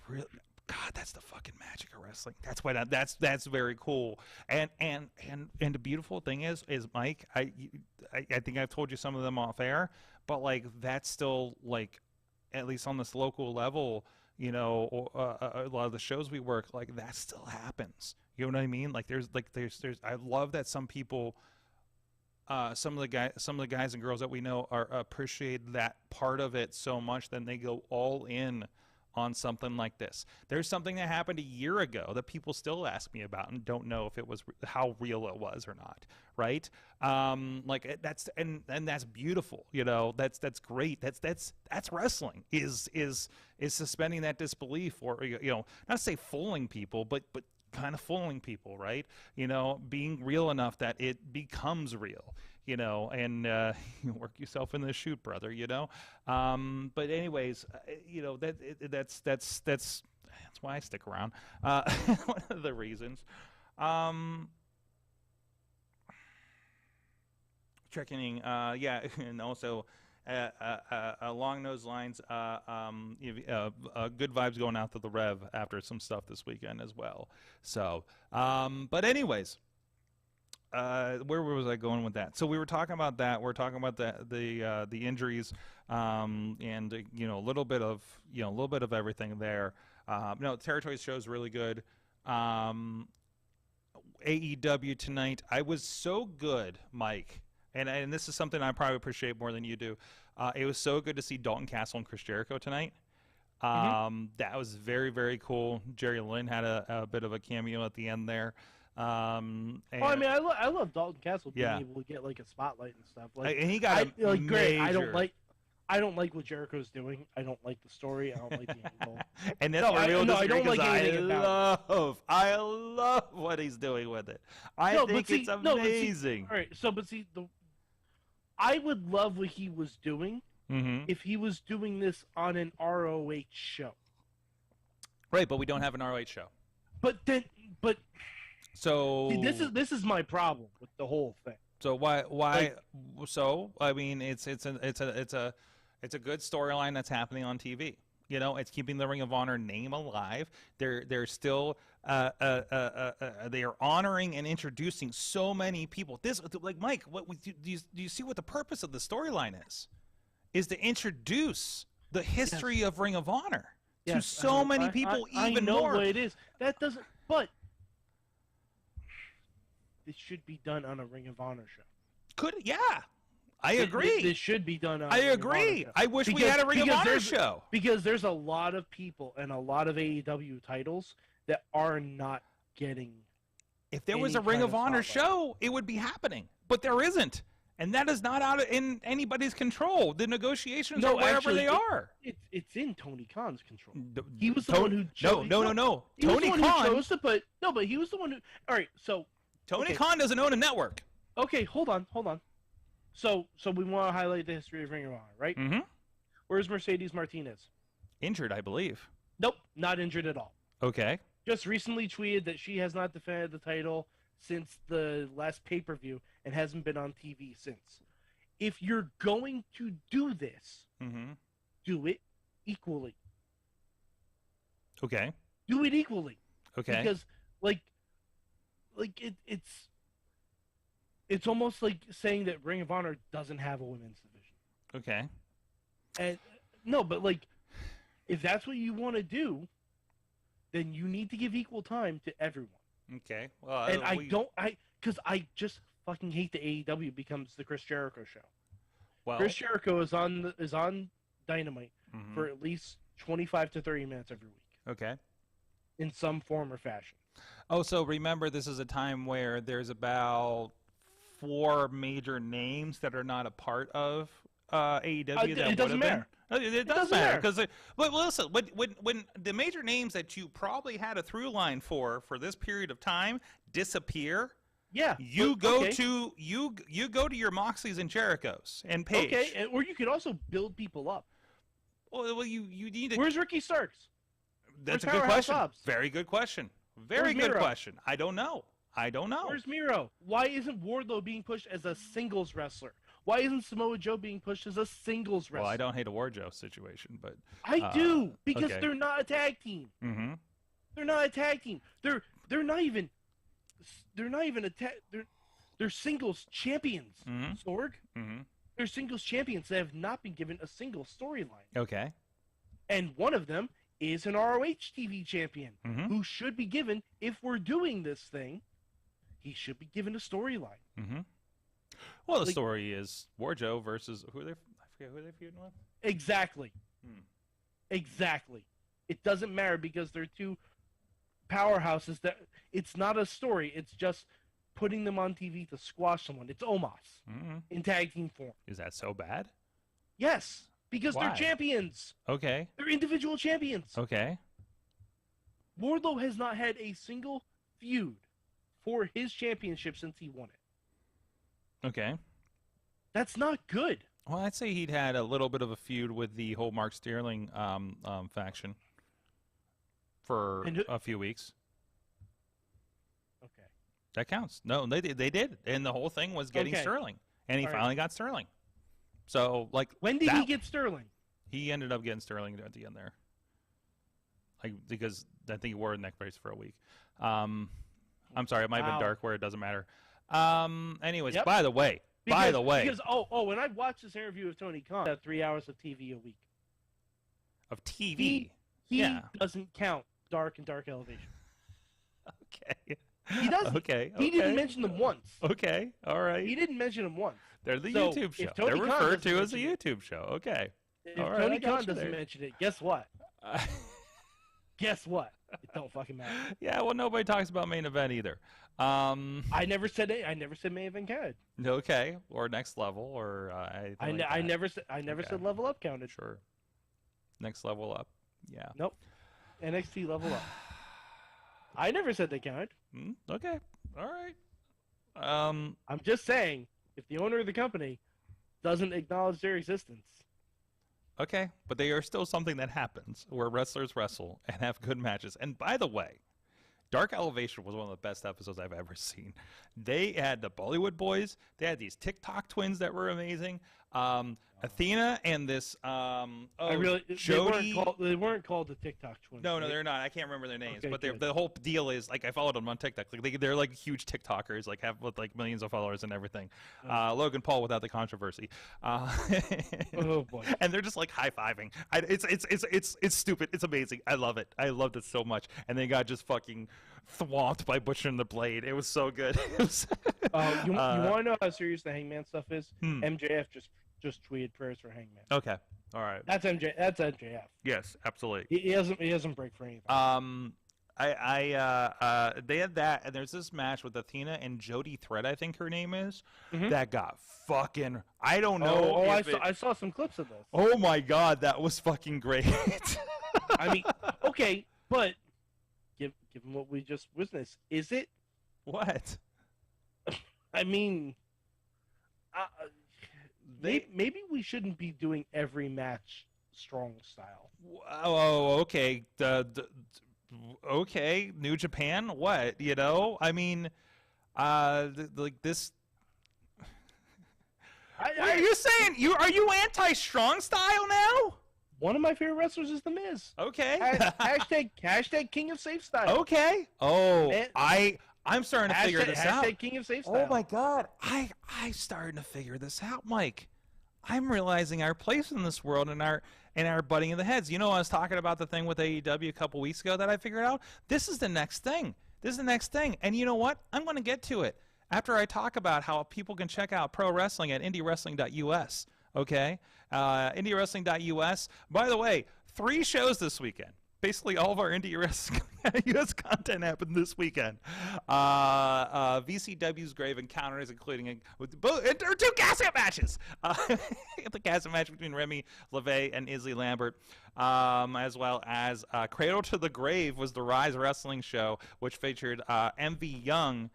real. God, that's the fucking magic of wrestling. That's very cool. And the beautiful thing is Mike, I think I've told you some of them off air, but like that's still like, at least on this local level, a lot of the shows we work, like that still happens. You know what I mean? Like there's I love that some people, some of the guys and girls that we know appreciate that part of it so much, then they go all in on something like this. There's something that happened a year ago that people still ask me about and don't know if it was how real it was or not, right? Like that's and that's beautiful, that's great. That's wrestling is suspending that disbelief, or not to say fooling people, but kind of fooling people, right? Being real enough that it becomes real. And you work yourself in the chute, brother. But anyways, that's why I stick around. One of the reasons. Checking, and also along those lines, good vibes going out to the Rev after some stuff this weekend as well. So, but anyways. Where was I going with that? So we were talking about that. We're talking about the injuries, and a little bit of everything there. Territory show is really good. AEW tonight, I was so good, Mike, and this is something I probably appreciate more than you do. It was so good to see Dalton Castle and Chris Jericho tonight. That was very, very cool. Jerry Lynn had a bit of a cameo at the end there. I love Dalton Castle being able to get like a spotlight and stuff. Like, and he got great. I don't like what Jericho's doing. I don't like the story. I don't like the angle. And that's I don't like anything about it. I love what he's doing with it. I think it's amazing. All right, so but see I would love what he was doing Mm-hmm. if he was doing this on an ROH show. Right, but we don't have an ROH show. But So see, this is my problem with the whole thing. So why? So I mean, it's a good storyline that's happening on TV. You know, it's keeping the Ring of Honor name alive. They're still they are honoring and introducing so many people. This, like Mike, do you see what the purpose of the storyline is? Is to introduce the history of Ring of Honor to so many people. Even I know more. what it is. That doesn't. But this should be done on a Ring of Honor show. I agree. This should be done on I a Ring of agree. Honor show. I wish we had a Ring of Honor show. Because there's a lot of people and a lot of AEW titles that are not getting. If there was a Ring of Honor show, it would be happening. But there isn't. And that is not in anybody's control. The negotiations are wherever they are. It's in Tony Khan's control. He was the one who chose. No. He was the one who chose to put. No, but he was the one who. All right, so Tony Khan doesn't own a network. Okay, hold on. So we want to highlight the history of Ring of Honor, right? Mm-hmm. Where's Mercedes Martinez? Injured, I believe. Nope, not injured at all. Okay. Just recently tweeted that she has not defended the title since the last pay-per-view and hasn't been on TV since. If you're going to do this, do it equally. Okay. Do it equally. Okay. Because it's almost like saying that Ring of Honor doesn't have a women's division. Okay. And no, but like, if that's what you want to do, then you need to give equal time to everyone. Okay. Well, And because I just fucking hate the AEW becomes the Chris Jericho show. Well, Chris Jericho is on Dynamite for at least 25 to 30 minutes every week. Okay. In some form or fashion. Oh, so remember, this is a time where there's about 4 major names that are not a part of AEW. It doesn't matter. It does matter because, but listen, when the major names that you probably had a through line for this period of time disappear, you go to your Moxleys and Jerichos and Page. Okay, or you could also build people up. Well, you need to. Where's Ricky Starks? That's Where's a good question. Hobbs? Very good question. Very Where's good Miro? question. I don't know. Where's Miro? Why isn't Wardlow being pushed as a singles wrestler? Why isn't Samoa Joe being pushed as a singles wrestler? Well, I don't hate a Wardlow situation, but I do because they're not a tag team. Mm-hmm. They're not a tag team. They're not even a tag. They're singles champions. Sorg. Mm-hmm. They're singles champions that have not been given a single storyline. Okay. And one of them is an ROH TV champion who should be given, if we're doing this thing, he should be given a storyline. Mm-hmm. Well, the story is Wardlow versus I forget who they're feuding with. Exactly. Exactly. It doesn't matter because they're two powerhouses that it's not a story. It's just putting them on TV to squash someone. It's Omos in tag team form. Is that so bad? Yes, because Why? they're champions. Okay. They're individual champions. Okay. Wardlow has not had a single feud for his championship since he won it. Okay. That's not good. Well, I'd say he'd had a little bit of a feud with the whole Mark Sterling faction for a few weeks. Okay. That counts. No, they did, and the whole thing was getting Sterling, and he finally got Sterling. So, like, when did he get Sterling? He ended up getting Sterling at the end there, like because I think he wore a neck brace for a week. I'm sorry, it might have been dark where it doesn't matter. Anyways, by the way, because when I watched this interview with Tony Khan, 3 hours of TV a week. Of TV, he doesn't count Dark and Dark Elevation. Okay. He doesn't. Okay. He didn't mention them once. Okay. All right. He didn't mention them once. They're the YouTube show. They're referred to as a YouTube show. Okay. If Tony Khan doesn't mention it, guess what? Guess what? It don't fucking matter. Yeah, well, nobody talks about main event either. I never said it. I never said main event counted. Okay, or next level, or I never said level up counted. Sure. Next level up. Yeah. Nope. NXT level up. I never said they counted. Okay. All right. I'm just saying, if the owner of the company doesn't acknowledge their existence. Okay, but they are still something that happens where wrestlers wrestle and have good matches. And by the way, Dark Elevation was one of the best episodes I've ever seen. They had the Bollywood boys. They had these TikTok twins that were amazing. Athena and this Jody. They weren't called the TikTok twins. No, they're not. I can't remember their names. Okay, but good. the whole deal is, like, I followed them on TikTok. Like, they're like huge TikTokers, like have with like millions of followers and everything. Logan Paul without the controversy. Oh boy! And they're just like high fiving. It's stupid. It's amazing. I love it. I loved it so much. And they got just fucking swamped by Butcher and the Blade. It was so good. You want to know how serious the Hangman stuff is? MJF just tweeted prayers for Hangman. Okay. All right. That's MJF. Yes, absolutely. He doesn't break for anything. They had that, and there's this match with Athena and Jody Thread, I think her name is, that got fucking, I don't know. I saw some clips of this. Oh my God, that was fucking great. I mean, okay, but given what we just witnessed, is it? What? I mean, maybe we shouldn't be doing every match strong style. Oh, okay. Okay, New Japan. What? You know? I mean, like this. Are you saying are you anti-strong style now? One of my favorite wrestlers is The Miz. Okay. hashtag King of Safe Style. Okay. Oh, I'm starting to figure this out. Hashtag King of Safe Style. Oh my God, I'm starting to figure this out, Mike. I'm realizing our place in this world and our butting of the heads. You know, I was talking about the thing with AEW a couple weeks ago that I figured out. This is the next thing. And you know what? I'm going to get to it after I talk about how people can check out pro wrestling at indiewrestling.us. Okay, indiewrestling.us. By the way, 3 shows this weekend. Basically, all of our indie wrestling US content happened this weekend. VCW's Grave Encounters, including there are 2 casket matches. The casket match between Remy LeVay and Izzy Lambert, as well as Cradle to the Grave was the Rise Wrestling show, which featured MV Young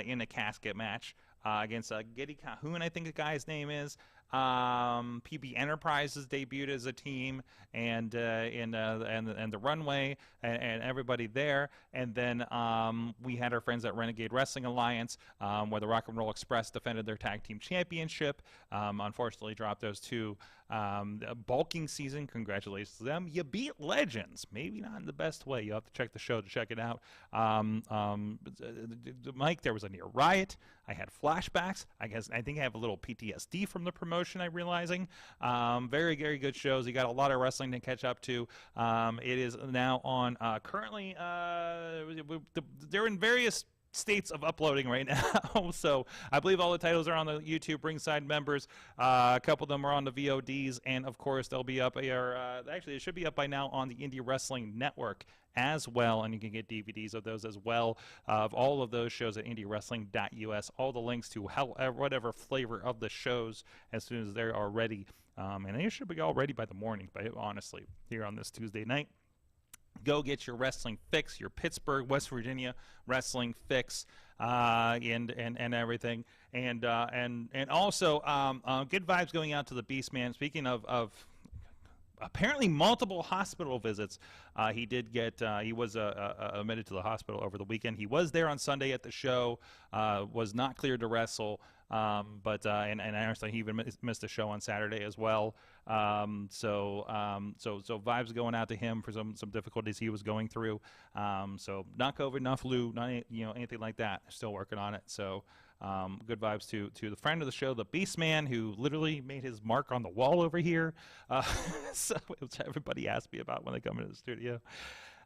in a casket match against Giddy Cahoon, I think the guy's name is. PB Enterprises debuted as a team, and the Runway and everybody there, and then we had our friends at Renegade Wrestling Alliance, where the Rock and Roll Express defended their tag team championship. Unfortunately, dropped those 2 bulking season. Congratulations to them. You beat Legends, maybe not in the best way. You have to check the show to check it out. Mike, there was a near riot. I had flashbacks. I think I have a little PTSD from the promotion, I'm realizing. Very, very good shows. You got a lot of wrestling to catch up to. It is now on currently, they're in various states of uploading right now. So I believe all the titles are on the YouTube Ringside members. A couple of them are on the VODs, and of course they'll be up here. Actually, it should be up by now on the Indie Wrestling Network as well, and you can get DVDs of those as well, of all of those shows at indiewrestling.us. All the links to whatever flavor of the shows as soon as they are ready, and they should be all ready by the morning, honestly, here on this Tuesday night. Go get your wrestling fix, your Pittsburgh, West Virginia wrestling fix, and everything, and also good vibes going out to the Beast Man. Speaking of apparently multiple hospital visits, he did get he was admitted to the hospital over the weekend. He was there on Sunday at the show, was not cleared to wrestle, but I understand he even missed the show on Saturday as well. So vibes going out to him for some difficulties he was going through. So not COVID, not flu, not anything like that. Still working on it. So good vibes to the friend of the show, the Beast Man, who literally made his mark on the wall over here. So which everybody asked me about when they come into the studio.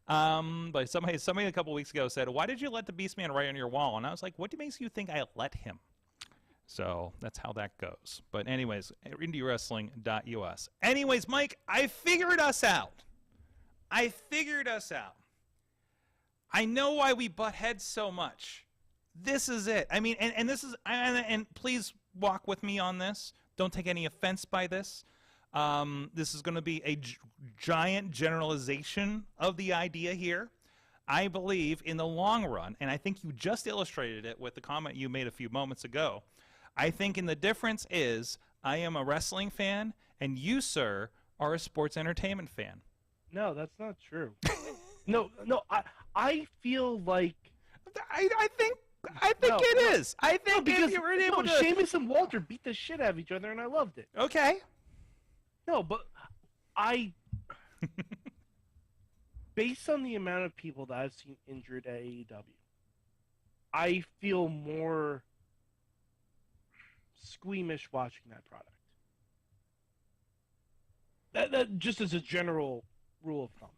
But somebody a couple weeks ago said, "Why did you let the Beast Man write on your wall?" And I was like, "What makes you think I let him?" So that's how that goes. But anyways, indiewrestling.us. Anyways, Mike, I figured us out. I know why we butt heads so much. This is it. I mean, and this is, and please walk with me on this. Don't take any offense by this. This is going to be a giant generalization of the idea here. I believe in the long run, and I think you just illustrated it with the comment you made a few moments ago, I think the difference is I am a wrestling fan, and you, sir, are a sports entertainment fan. No, that's not true. no, I feel like I think No, it no. is. I think because if you were able to. Sheamus and Walter beat the shit out of each other, and I loved it. Okay. No, but I, based on the amount of people that I've seen injured at AEW, I feel more squeamish watching that product. That just as a general rule of thumb.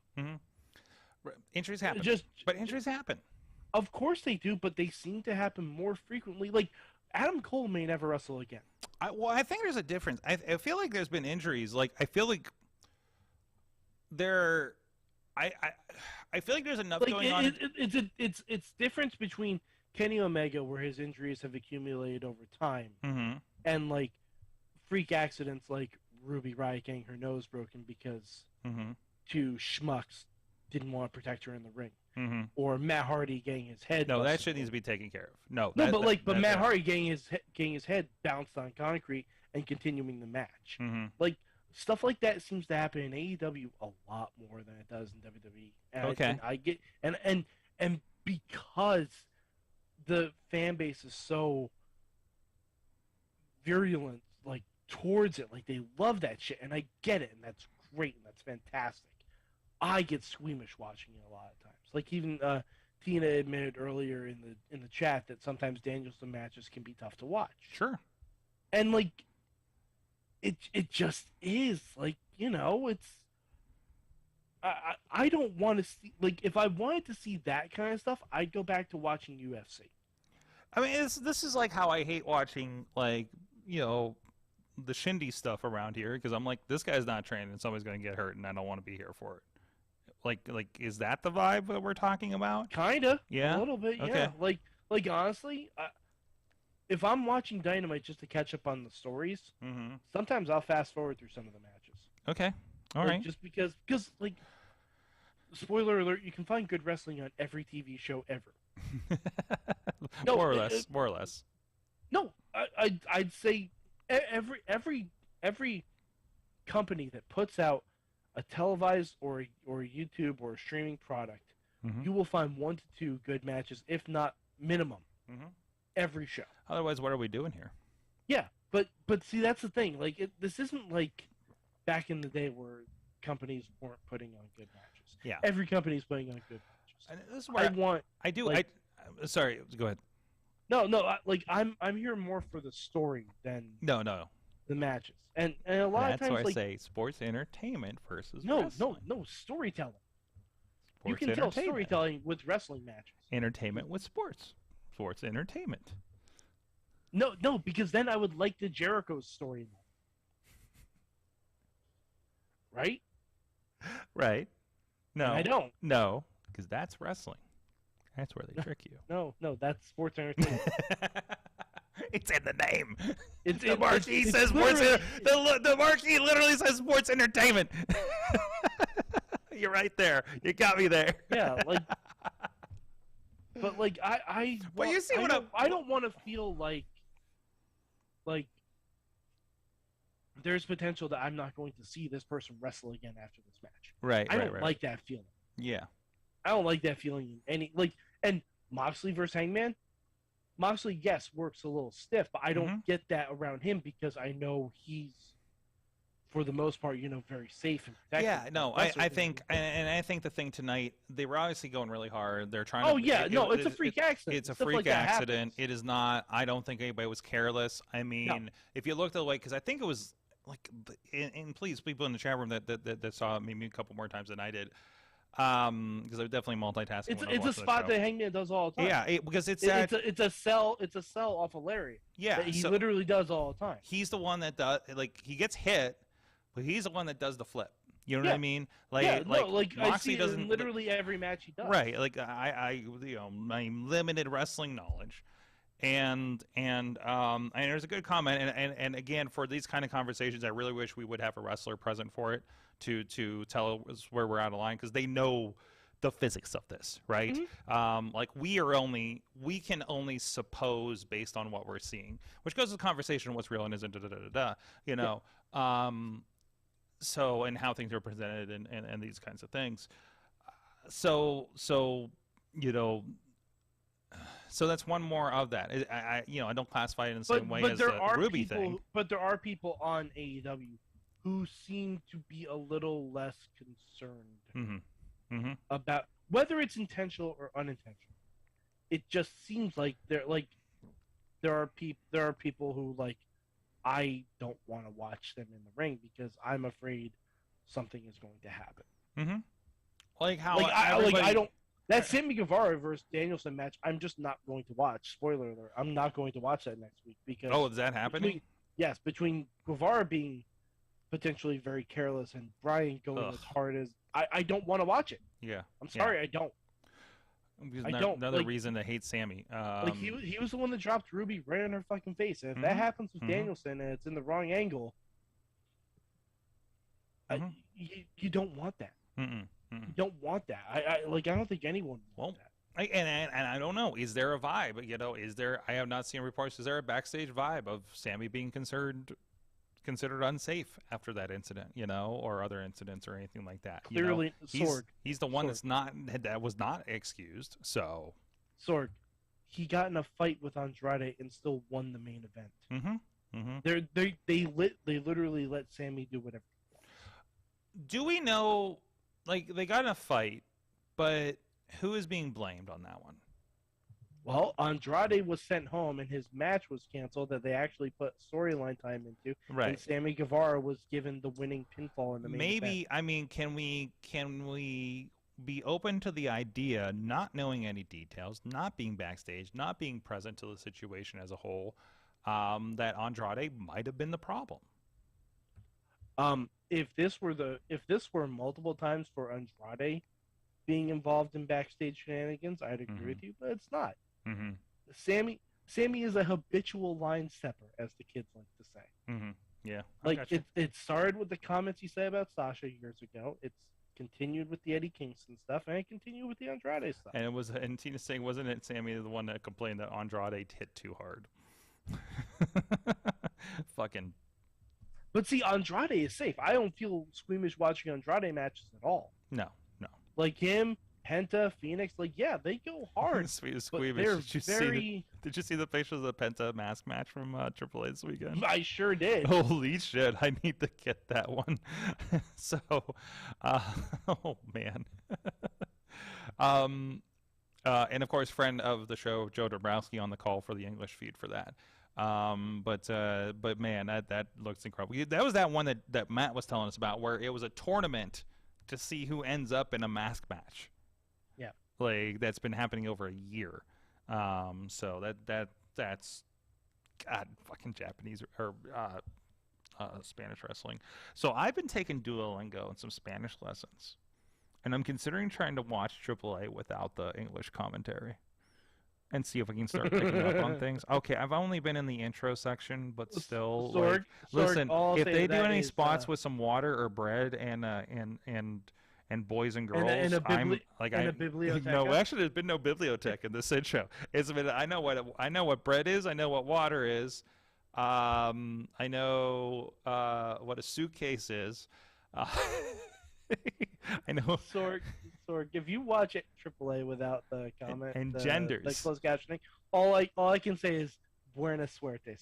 Mm-hmm. Injuries happen. But injuries happen. Of course they do, but they seem to happen more frequently. Like, Adam Cole may never wrestle again. I think there's a difference. I feel like there's been injuries. Like, I feel like there. I feel like there's enough going on. It's difference between Kenny Omega, where his injuries have accumulated over time, Mm-hmm. and like freak accidents like Ruby Riott getting her nose broken because Mm-hmm. two schmucks didn't want to protect her in the ring, Mm-hmm. or Matt Hardy getting his head. No, that busted shit needs to be taken care of. No, but Matt Hardy getting his head bounced on concrete and continuing the match. Mm-hmm. Like, stuff like that seems to happen in AEW a lot more than it does in WWE. And Okay. I get and because the fan base is so virulent, like, towards it, like, they love that shit, and I get it, and that's great, and that's fantastic. I get squeamish watching it a lot of times. Like, even Tina admitted earlier in the chat that sometimes Danielson matches can be tough to watch. Sure. And like, it just is, like, you know, it's. I don't want to see, like, if I wanted to see that kind of stuff, I'd go back to watching UFC. I mean, this is like how I hate watching, like, you know, the shindy stuff around here, because I'm like, this guy's not trained and somebody's going to get hurt and I don't want to be here for it. Like, is that the vibe that we're talking about? Kinda. Yeah? A little bit, yeah. Okay. Like honestly, if I'm watching Dynamite just to catch up on the stories, Mm-hmm. sometimes I'll fast forward through some of the matches. Okay. All Like, right. Just because, like, spoiler alert, you can find good wrestling on every TV show ever. No, more or less. More or less. No, I'd say every company that puts out a televised or a YouTube or a streaming product, Mhm. you will find 1 to 2 good matches, if not minimum, Mhm. every show. Otherwise, what are we doing here? Yeah, but see, that's the thing. Like, this isn't like back in the day where companies weren't putting on good matches. Yeah. Every company's putting on good matches. And this is where I do. like- Sorry. Go ahead. No, I'm here more for the story than No. the matches. And a lot That's of why times, I like, say sports entertainment versus no, wrestling. storytelling. You Sports can tell entertainment. storytelling with wrestling matches. Entertainment with sports. Sports entertainment. No, because then I would like the Jericho's story more. Right? Right. No. And I don't. No, because that's wrestling. That's where they trick you. No, that's sports entertainment. It's in the name. It's The marquee says sports. The marquee literally says sports entertainment. You're right there. You got me there. Yeah, like, but like I you see what I don't want to feel like there's potential that I'm not going to see this person wrestle again after this match. Right. I don't like that feeling. Yeah. I don't like that feeling in any, like, and Moxley versus Hangman. Moxley, yes, works a little stiff, but I don't get that around him because I know he's, for the most part, very safe and protected. Yeah, no, I think, and I think the thing tonight, they were obviously going really hard. They're trying to. Oh yeah, it's a freak accident. It's a Stuff freak like that accident. happens. It is not. I don't think anybody was careless. I mean, if you looked at the way, because I think it was like, and please, people in the chat room that saw it maybe a couple more times than I did, because I was definitely multitasking. It's a spot that Hangman does all the time. Yeah, because it's a sell off of Lariat. Yeah, that he literally does all the time. He's the one that does, like, he gets hit, but he's the one that does the flip. You know what I mean? Like, I Moxley see doesn't. in literally every match he does. Right. Like, I my limited wrestling knowledge, and there's a good comment, and again, for these kind of conversations, I really wish we would have a wrestler present for it to tell us where we're out of line, because they know the physics of this, right? Like we can only suppose based on what we're seeing, which goes to the conversation of what's real and isn't, you know. So, and how things are presented and these kinds of things. So you know, so that's one more of that. I don't classify it in the same way as the Ruby thing. But there are people on AEW who seem to be a little less concerned about whether it's intentional or unintentional. It just seems like there are people who like, I don't want to watch them in the ring because I'm afraid something is going to happen. Like how I don't. That Sammy Guevara versus Danielson match, I'm just not going to watch. Spoiler alert: I'm not going to watch that next week because. Oh, is that happening? Between Guevara being potentially very careless and Bryan going as hard as I don't want to watch it. Yeah, I'm sorry, I don't. I don't. Another reason to hate Sammy. He was the one that dropped Ruby right in her fucking face. And if that happens with Danielson and it's in the wrong angle, you don't want that. You don't want that. I don't think anyone wants that. And I don't know. Is there a vibe? You know, is there? I have not seen reports. Is there a backstage vibe of Sammy being considered unsafe after that incident? You know, or other incidents or anything like that. Clearly, you know, Sorg. He's the one that was not excused. So, Sorg, he got in a fight with Andrade and still won the main event. They literally let Sammy do whatever. Do we know? Like, they got in a fight, but who is being blamed on that one? Well, Andrade was sent home, and his match was canceled that they actually put storyline time into. Right. And Sammy Guevara was given the winning pinfall in the main event. I mean, can we be open to the idea, not knowing any details, not being backstage, not being present to the situation as a whole, that Andrade might have been the problem? If this were multiple times for Andrade being involved in backstage shenanigans, I'd agree with you, but it's not. Sammy is a habitual line stepper, as the kids like to say. Yeah, like it started with the comments you say about Sasha years ago. It's continued with the Eddie Kingston stuff, and it continued with the Andrade stuff. And Tina's saying, wasn't it Sammy the one that complained that Andrade hit too hard? Fucking. But see, Andrade is safe. I don't feel squeamish watching Andrade matches at all. No. Like him, Penta, Phoenix, like, yeah, they go hard. Sweet squeamish. Did you see the pictures of the Penta mask match from AAA this weekend? I sure did. Holy shit, I need to get that one. So, oh man. And of course, friend of the show, Joe Dombrowski, on the call for the English feed for that. But man, that looks incredible. That was that one that Matt was telling us about, where it was a tournament to see who ends up in a mask match. Yeah, like that's been happening over a year. So that's God, fucking Japanese or Spanish wrestling. So I've been taking Duolingo and some Spanish lessons, and I'm considering trying to watch AAA without the English commentary. And see if we can start picking up on things. Okay, I've only been in the intro section, but still, Sorg, listen. If they do any is, spots with some water or bread and boys and girls, and a biblioteca. No, actually, there's been no biblioteca in this intro. It's been I know what bread is. I know what water is. I know what a suitcase is. I know. Sorg, if you watch it AAA without the comment and genders, like closed captioning, all I can say is Buenas suertes.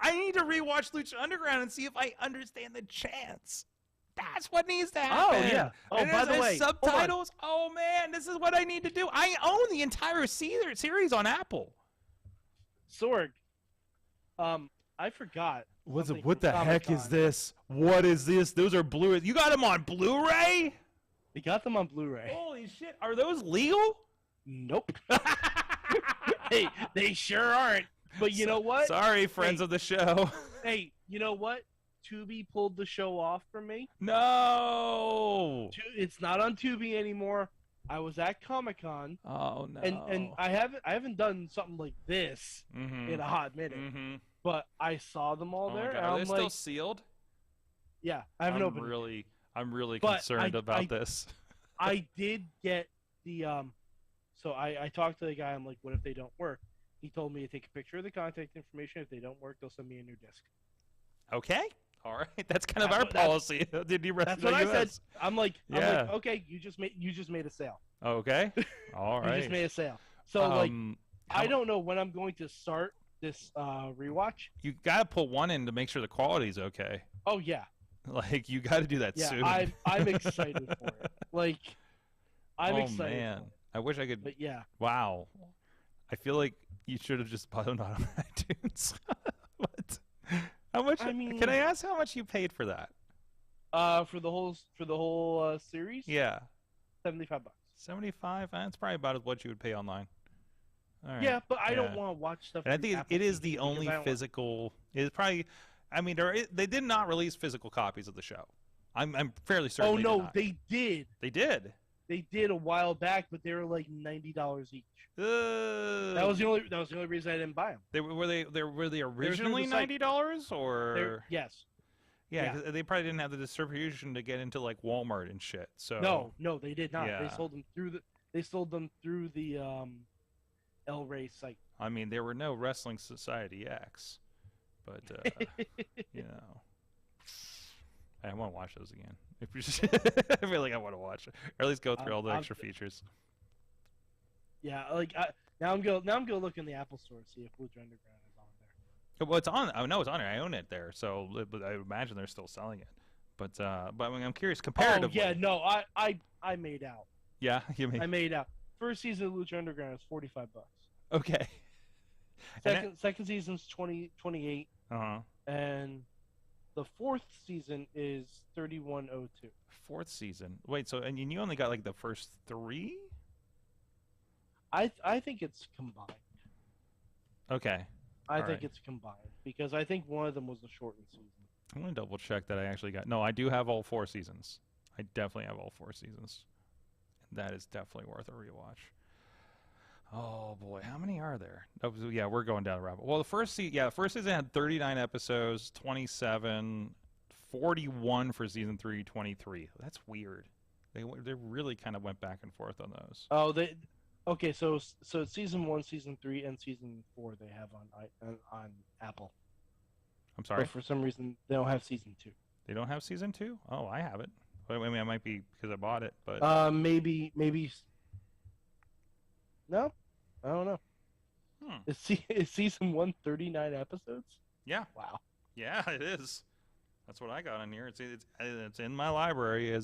I need to rewatch Lucha Underground and see if I understand the chants. That's what needs to happen. Oh yeah. Oh, and by the way, subtitles. Oh man, this is what I need to do. I own the entire series on Apple. Sorg, I forgot. What the heck is this? What is this? Those are Blu-ray. You got them on Blu-ray? We got them on Blu-ray. Holy shit! Are those legal? Nope. Hey, they sure aren't. But you know what? Sorry, friends of the show. Hey, you know what? Tubi pulled the show off from me. No. It's not on Tubi anymore. I was at Comic-Con. Oh no. And I haven't done something like this in a hot minute. But I saw them all there. And Are I'm they still sealed? Yeah, I haven't opened it. I'm really concerned about this. I did get the So I talked to the guy. I'm like, what if they don't work? He told me to take a picture of the contact information. If they don't work, they'll send me a new disc. Okay. All right. That's kind of our policy. Did you That's what I said. US? I'm like, Yeah. okay, you just made a sale. Okay. All right. You just made a sale. So I don't know when I'm going to start this rewatch. You got to pull one in to make sure the quality's okay. Oh yeah. Like you got to do that Yeah, soon. I'm excited for it. Like I'm excited. Oh man. For it. I wish I could. But yeah. Wow. I feel like you should have just bought it on iTunes. What? How much? I mean, can I ask how much you paid for that? For the whole series? Yeah. $75. 75. That's probably about what you would pay online. All right. Yeah, but I don't want to watch stuff. And I through think Apple it is TV the only physical. It's probably. I mean, they did not release physical copies of the show. I'm fairly certain. Oh they no, did not. they did. They did. They did a while back, but they were like $90 each. That was the only reason I didn't buy them. Were they originally $90 or? Yes. Yeah, 'cause they probably didn't have the distribution to get into like Walmart and shit. So No, they did not. Yeah. They sold them through the El Rey site. I mean, there were no Wrestling Society X, but you know, I want to watch those again. If you just, I feel like I want to watch it, or at least go through all the extra features. Yeah, like now I'm gonna look in the Apple Store and see if Lucha Underground is on there. Well, it's on. I know it's on there. I own it there, so but I would imagine they're still selling it. But I mean, I'm curious comparatively. Oh yeah, no, I made out. Yeah, you mean I made out. First season of Lucha Underground is $45. okay. Second season's 28, and the fourth season is 3102. Fourth season. Wait, so and you only got like the first 3? I think it's combined. Okay. I think it's combined because I think one of them was a shortened season. I'm gonna double check that I actually got. No, I do have all 4 seasons. I definitely have all 4 seasons. That is definitely worth a rewatch. Oh boy, how many are there? Oh, yeah, we're going down the rabbit. Well, the first season had 39 episodes, 27, 41 for season 3, 23. That's weird. They really kind of went back and forth on those. Oh, okay. So season 1, season 3, and season 4 they have on Apple. I'm sorry. But for some reason they don't have season 2. They don't have season 2? Oh, I have it. I mean, I might be because I bought it, but maybe. No, I don't know. Is season 1 39 episodes? Yeah. Wow. Yeah, it is. That's what I got on here. It's in my library.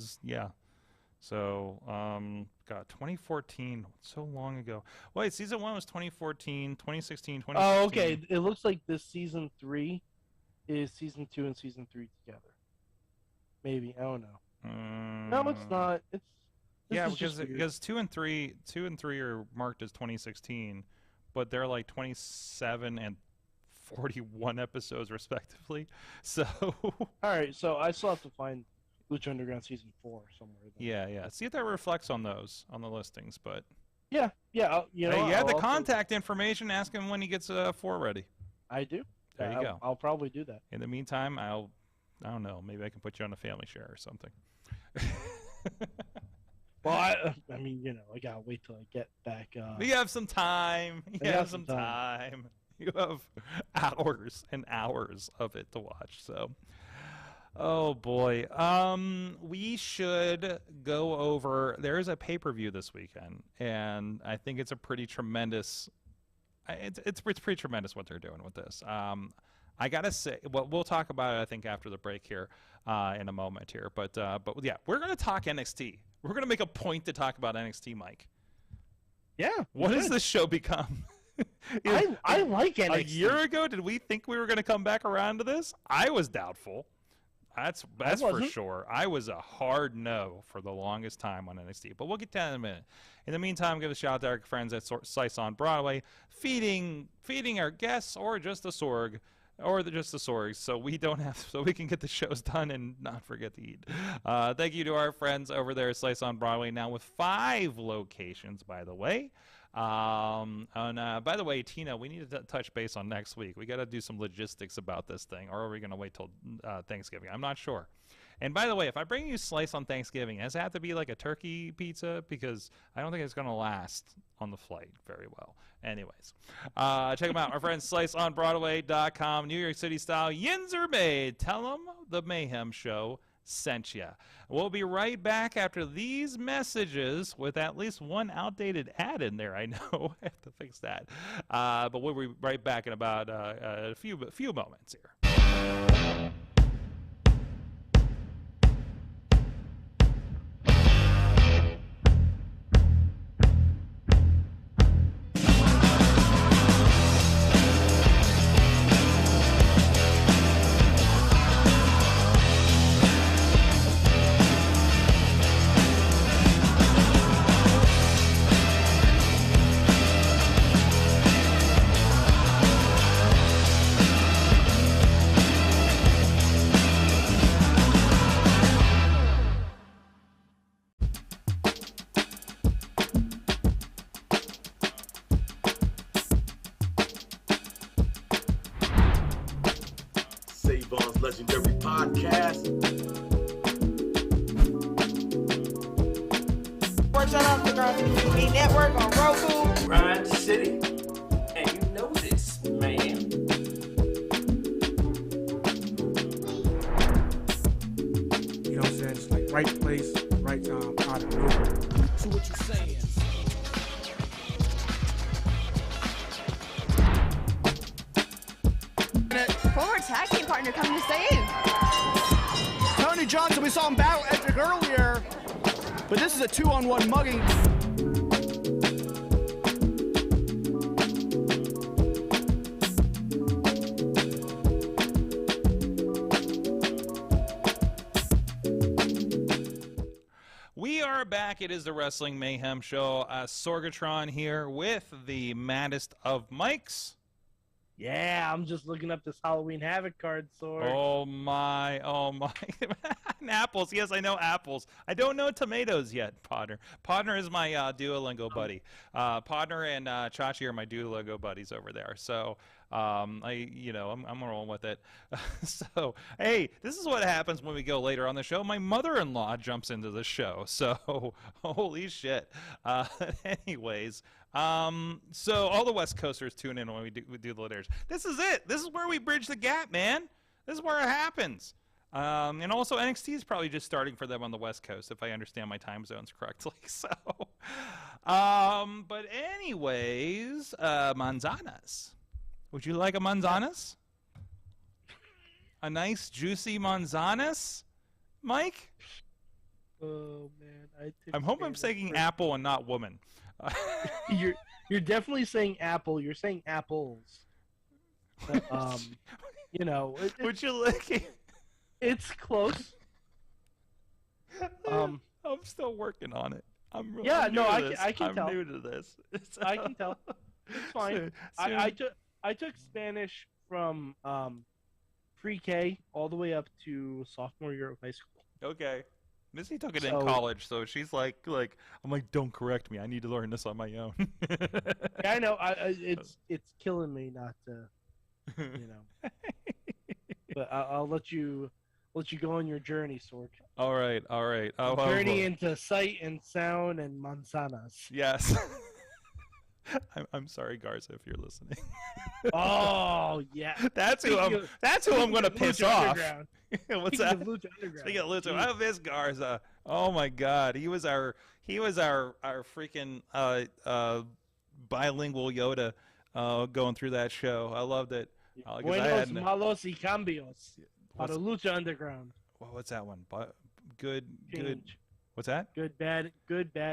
So, God, 2014, so long ago. Wait, season 1 was 2014, 2016, 2016. Oh, okay. It looks like this season 3 is season 2 and season 3 together. Maybe, I don't know. No, it's not. Because 2 and 3 are marked as 2016, but they're like 27 and 41 episodes respectively. So all right, so I still have to find Lucha Underground season 4 somewhere. Then. Yeah. See if that reflects on those on the listings, but yeah. You have the contact information. Ask him when he gets 4 ready. I do. There you go. I'll probably do that. In the meantime, I don't know. Maybe I can put you on a family share or something. Well, I mean, I gotta wait till I get back. We have some time. You have some time. You have hours and hours of it to watch. So, oh boy. We should go over. There is a pay-per-view this weekend, and I think it's a pretty tremendous. It's pretty tremendous what they're doing with this. I gotta say, well, we'll talk about it. I think after the break here, in a moment here. But yeah, we're gonna talk NXT. We're gonna make a point to talk about NXT, Mike. Yeah. What has this show become? I like NXT. A year ago, did we think we were gonna come back around to this? I was doubtful. That's for sure. I was a hard no for the longest time on NXT, but we'll get to that in a minute. In the meantime, give a shout out to our friends at Slice on Broadway, feeding our guests or just the Sorg. Just the Sorgs, so we can get the shows done and not forget to eat. Thank you to our friends over there at Slice on Broadway, now with 5 locations, by the way. And by the way, Tina, we need to touch base on next week. We got to do some logistics about this thing, or are we going to wait till Thanksgiving? I'm not sure. And by the way, if I bring you Slice on Thanksgiving, does it have to be like a turkey pizza? Because I don't think it's going to last on the flight very well. Anyways, check them out. Our friends SliceOnBroadway.com. New York City style. Yins are made. Tell them the Mayhem Show sent you. We'll be right back after these messages with at least one outdated ad in there. I know. I have to fix that. But we'll be right back in about a few moments here. Savon's Legendary Podcast. Watch out on the TV network on Roku. Grind City. And you know this, man. You know what I'm saying? It's like right place, right time, out of nowhere. So what you saying? Former tag team partner coming to save. Tony Johnson, we saw him battle Edric earlier, but this is a 2-on-1 mugging. We are back. It is the Wrestling Mayhem Show. Sorgatron here with the maddest of mics. Yeah, I'm just looking up this Halloween Havoc card, Sorg. Oh my. And apples. Yes, I know apples. I don't know tomatoes yet, Podner. Podner is my Duolingo buddy. Podner and Chachi are my Duolingo buddies over there. So I'm rolling with it. So, hey, this is what happens when we go later on the show. My mother-in-law jumps into the show. So, holy shit. Anyways, so all the West Coasters tune in when we do the letters. This is it. This is where we bridge the gap, man. This is where it happens. And also NXT is probably just starting for them on the West Coast, if I understand my time zones correctly. So, but anyways, manzanas. Would you like a manzanas? A nice juicy manzanas, Mike? Oh man, I'm hoping I'm saying apple and not woman. You're definitely saying apple. You're saying apples. But, would you like? It's close. I'm still working on it. I can tell. I'm new to this. I can tell. It's fine. I took Spanish from pre-K all the way up to sophomore year of high school. Okay. Missy took it in college, so she's like, I'm like, don't correct me. I need to learn this on my own. Yeah, I know. It's killing me not to, But I'll let you go on your journey, Sorg. All right. Journey into sight and sound and manzanas. Yes. I'm sorry, Garza, if you're listening. Oh yeah, that's who I'm going to piss off. What's that? Speaking of Lucha, I miss Garza. Oh my God, he was our freaking bilingual Yoda going through that show. I loved it. Buenos, malos, y cambios. Para Lucha Underground. What's that one? Good. What's that? Good, bad,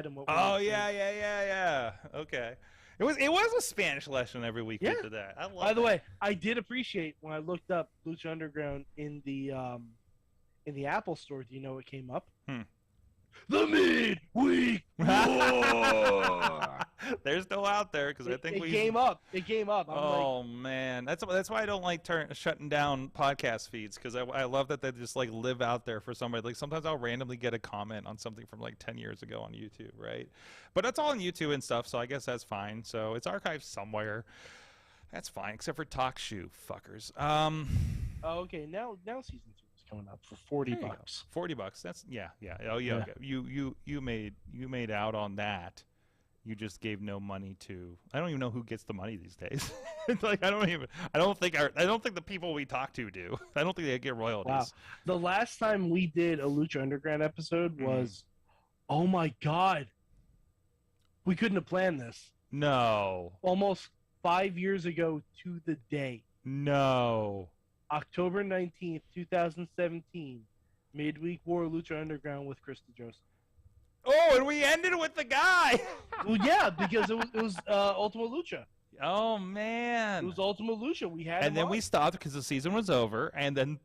and what? Oh yeah. Okay. It was a Spanish lesson every week. Yeah. We did that. I love By the way, I did appreciate when I looked up Lucha Underground in the Apple Store. Do you know what came up? The Midweek War. They're still out there because I think it came up. Man, that's why I don't like shutting down podcast feeds, because I love that they just like live out there for somebody. Like sometimes I'll randomly get a comment on something from like 10 years ago on YouTube, right? But that's all on YouTube and stuff, so I guess that's fine. So it's archived somewhere. That's fine, except for Talk Shoe fuckers. Oh, okay. Now season 2 is coming up for $40. $40. That's yeah. Oh yeah. Okay. You made out on that. You just gave no money to. I don't even know who gets the money these days. Like I don't think the people we talk to do. I don't think they get royalties. Wow. The last time we did a Lucha Underground episode was, oh my God. We couldn't have planned this. No. Almost 5 years ago to the day. No. October 19th, 2017. Midweek War Lucha Underground with Krista Joseph. Oh, and we ended with the guy. Well, yeah, because it was Ultima Lucha. Oh man. It was Ultima Lucha. We had. And then we stopped because the season was over, and then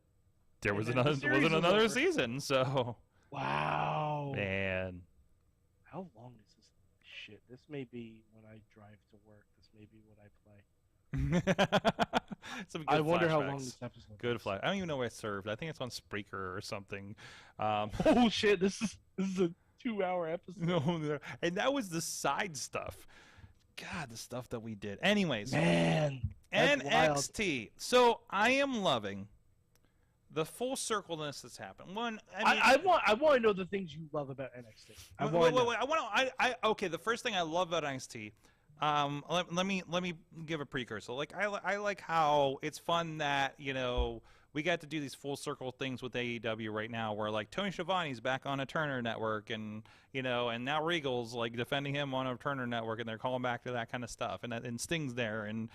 there was another season. So. Wow. Man. How long is this shit? This may be when I drive to work. This may be what I play. I wonder how long this episode is. Good flash. I don't even know where it's served. I think it's on Spreaker or something. Oh shit! This is a 2-hour episode. No, and that was the side stuff. God, the stuff that we did. Anyways, man, NXT. Wild. So I am loving the full circleness that's happened. One, I want to know the things you love about NXT. Wait. Okay, the first thing I love about NXT. Let me give a precursor. Like I like how it's fun that we got to do these full circle things with AEW right now, where like Tony Schiavone's back on a Turner network, and and now Regal's like defending him on a Turner network, and they're calling back to that kind of stuff, and Sting's there, and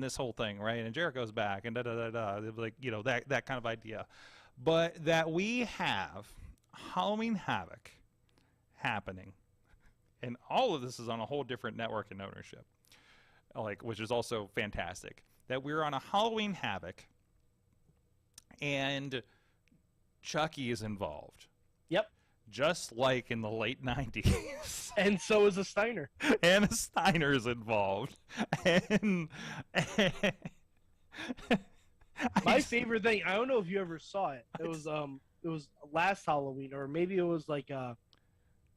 this whole thing, right? And Jericho's back, and like that kind of idea, but that we have Halloween Havoc happening. And all of this is on a whole different network and ownership, which is also fantastic. That we're on a Halloween Havoc, and Chucky is involved. Yep. Just like in the late 90s. And so is a Steiner. And a Steiner is involved. And my favorite thing, I don't know if you ever saw it. It was last Halloween, or maybe it was like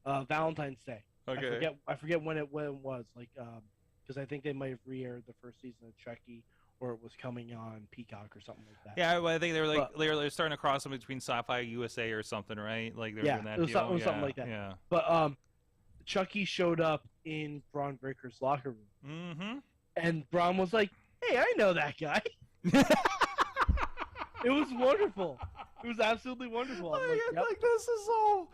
Valentine's Day. Okay. I forget when it was, like, because I think they might have re-aired the first season of Chucky, or it was coming on Peacock or something like that. Yeah, well, I think they were they were starting to cross them between Sci-Fi USA or something, right? Like they were doing that it was deal. something like that. Yeah. But Chucky showed up in Braun Breaker's locker room, and Braun was like, "Hey, I know that guy." It was wonderful. It was absolutely wonderful. I'm like, yep. Like this is all.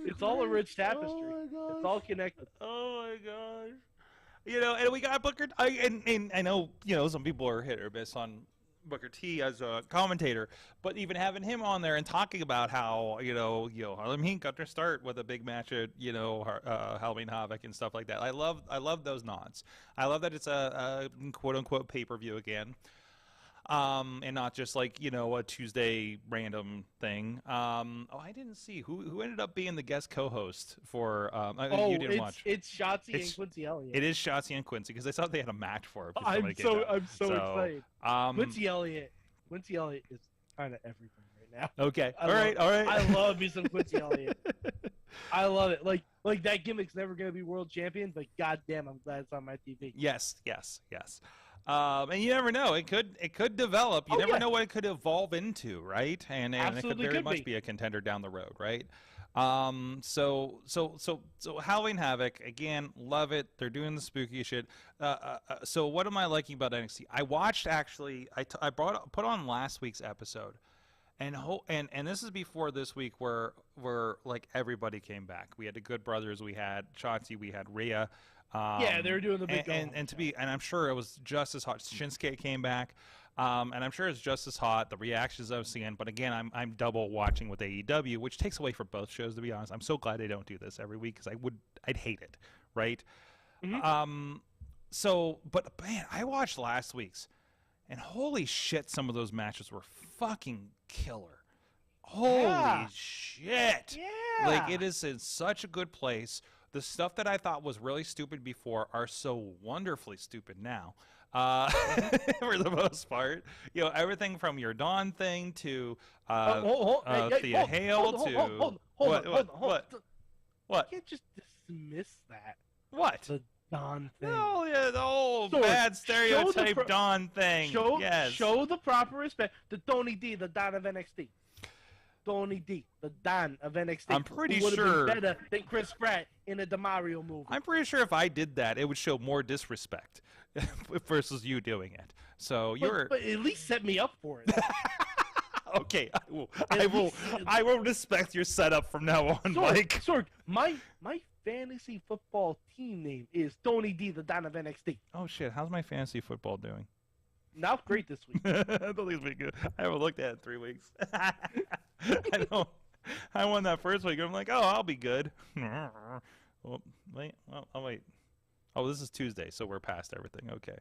It's all a rich tapestry. Oh, it's all connected. Oh my gosh! And we got Booker. And I know some people are hit or miss on Booker T as a commentator, but even having him on there and talking about how Harlem Heat got their start with a big match at Halloween Havoc and stuff like that. I love those nods. I love that it's a quote unquote pay-per-view again. And not just like a Tuesday random thing. I didn't see who ended up being the guest co-host for. You didn't watch. It's Shotzi and Quincy Elliott. It is Shotzi and Quincy because I thought they had a match for it. I'm so excited. Quincy Elliott is kind of everything right now. Okay, all right. I love me some Quincy Elliott. I love it. Like that gimmick's never gonna be world champion, but goddamn, I'm glad it's on my TV. Yes. And you never know. It could develop. You never know what it could evolve into, right? And it could very much be a contender down the road, right? So Halloween Havoc again, love it. They're doing the spooky shit. So what am I liking about NXT? I watched actually. I put on last week's episode, and this is before this week where like everybody came back. We had the Good Brothers. We had Shotzi. We had Rhea. They were doing the big and I'm sure it was just as hot. Shinsuke came back, and I'm sure it's just as hot. The reactions I was seeing, but again, I'm double watching with AEW, which takes away from both shows. To be honest, I'm so glad they don't do this every week because I'd hate it, right? Mm-hmm. But man, I watched last week's, and holy shit, some of those matches were fucking killer. Holy shit! Yeah, like it is in such a good place. The stuff that I thought was really stupid before are so wonderfully stupid now, for the most part. Everything from your Dawn thing to Thea Hale to hold on. What? You can't just dismiss that. What? The Don thing. Oh yeah, the whole Sorg, bad stereotype Don thing. Yes. Show the proper respect to Tony D, the Don of NXT. Tony D, the Don of NXT. I'm pretty who sure been better than Chris Pratt in a DeMario movie. I'm pretty sure if I did that, it would show more disrespect versus you doing it. So but at least set me up for it. Okay, I will respect your setup from now on, Mike. Sorg, my fantasy football team name is Tony D, the Don of NXT. Oh shit, how's my fantasy football doing? Not great this week. I believe it's been good. I haven't looked at it in 3 weeks. I know. I won that first week. I'm like, oh, I'll be good. Well, wait. Well, I'll wait. Oh, this is Tuesday, so we're past everything. Okay.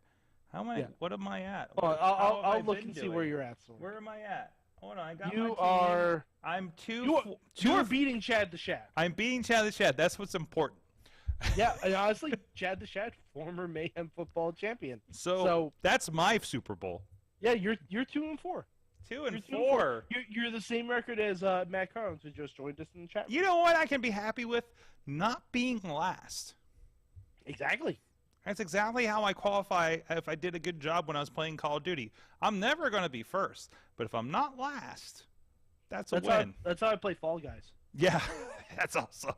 How am I? Yeah. What am I at? Oh, I'll look and see where you're at. Sorg. Where am I at? Hold on, I got you my team. are. I'm You're beating Chad the Shad. I'm beating Chad the Shad. That's what's important. Yeah, and honestly, Chad the Shad, former Mayhem football champion. So that's my Super Bowl. Yeah, you're 2-4. 2-4. You're the same record as Matt Carlins, who just joined us in the chat. You know what? I can be happy with not being last. Exactly. That's exactly how I qualify if I did a good job when I was playing Call of Duty. I'm never going to be first, but if I'm not last, that's a win. That's how I play Fall Guys. Yeah, that's also.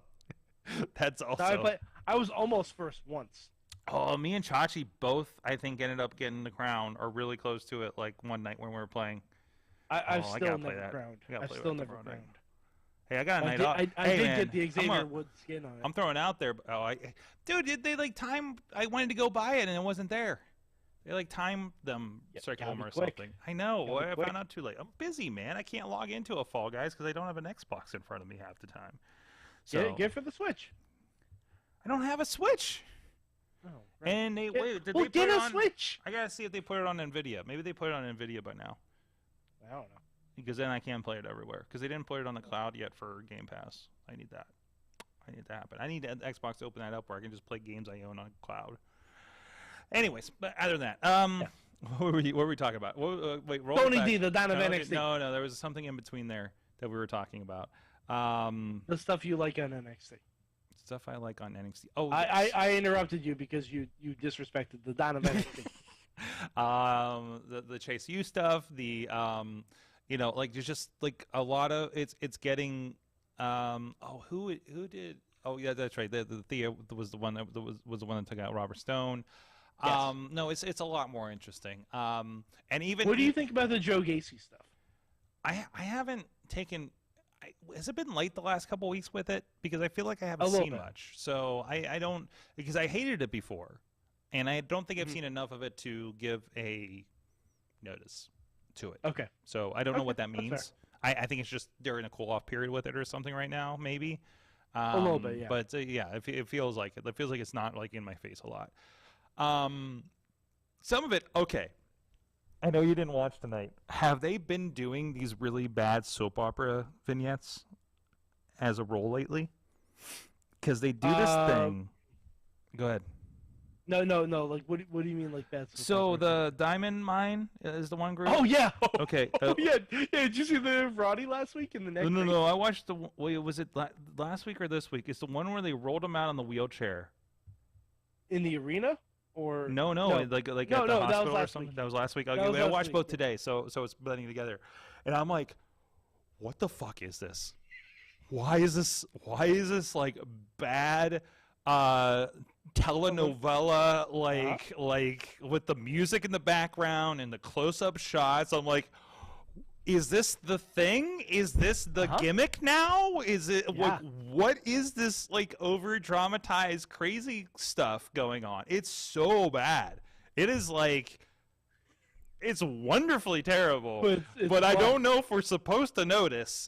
I was almost first once. Oh, me and Chachi both, I think, ended up getting the crown or really close to it. Like one night when we were playing. I've still never crowned. I've still never crowned. Hey, I got a night off. I did get the Xavier Woods skin on it. I'm throwing out there. Dude, they like time. I wanted to go buy it and it wasn't there. They like timed them circle them or something. I know. I found out too late. I'm busy, man. I can't log into a Fall Guys because I don't have an Xbox in front of me half the time. So get for the Switch. I don't have a Switch. Oh, right. And did they put get it a on? Switch. I gotta see if they put it on Nvidia. Maybe they put it on Nvidia by now. I don't know. Because then I can play it everywhere. Because they didn't put it on the cloud yet for Game Pass. I need that. I need that to happen. I need Xbox to open that up where I can just play games I own on cloud. Anyways, but other than that, what were we talking about? Wait, roll Tony D, the Don of NXT. No, there was something in between there that we were talking about. The stuff you like on NXT. Stuff I like on NXT. Oh, yes. I interrupted you because you disrespected the Don of NXT. The Chase U stuff, the like there's just like a lot of it's getting who did that's right, the Thea was the one that was the one that took out Robert Stone. Yes. No, it's a lot more interesting. And even what do you think about the Joe Gacy stuff? I haven't taken. Has it been late the last couple weeks with it? Because I feel like I haven't seen much. So I don't, because I hated it before, and I don't think I've seen enough of it to give a notice to it. Okay. So I don't know what that means. I think it's just they're in a cool off period with it or something right now, maybe. A little bit, yeah. But it feels like it. It feels like it's not like in my face a lot. Some of it, okay. I know you didn't watch tonight. Have they been doing these really bad soap opera vignettes as a role lately? Because they do this thing. Go ahead. No. Like, what do you mean, like bad soap So opera? the Diamond Mine is the one group? Oh, yeah. Okay. Yeah. Did you see the Roddy last week in the next No. I watched was it last week or this week? It's the one where they rolled him out on the wheelchair. In the arena? Or no, like at the hospital or something. That was last week. I watched both today, so it's blending together, and I'm like, what the fuck is this? Why is this like bad telenovela like with the music in the background and the close-up shots? I'm like, is this the thing? Is this the gimmick now? Is it what is this like over dramatized crazy stuff going on? It's so bad. It is like it's wonderfully terrible. But I don't know if we're supposed to notice,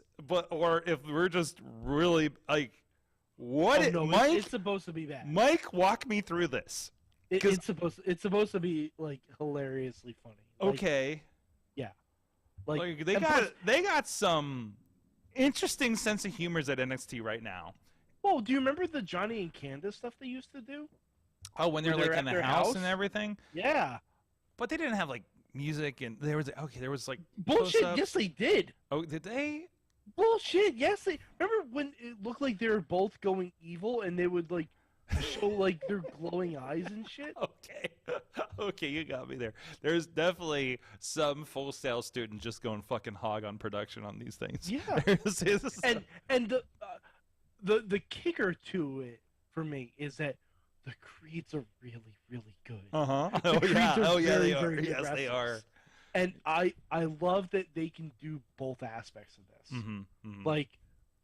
or if we're just really like what Mike, it's supposed to be bad. Mike, walk me through this. It's supposed to be like hilariously funny. Okay. Like they got some interesting sense of humors at NXT right now. Well, do you remember the Johnny and Candace stuff they used to do? Oh, when they're like in the house and everything? Yeah. But they didn't have like music and there was like bullshit. Yes, they did. Oh, did they? Bullshit. Yes, they. Remember when it looked like they were both going evil and they would like show like their glowing eyes and shit. Okay. Okay, you got me there. There's definitely some Full Sail students just going fucking hog on production on these things. Yeah. and the kicker to it for me is that the Creeds are really, really good. Uh-huh. The Oh, Creeds yeah. are Oh, yeah, very, they are. very good Yes, they are. wrestlers. And I love that they can do both aspects of this. Like,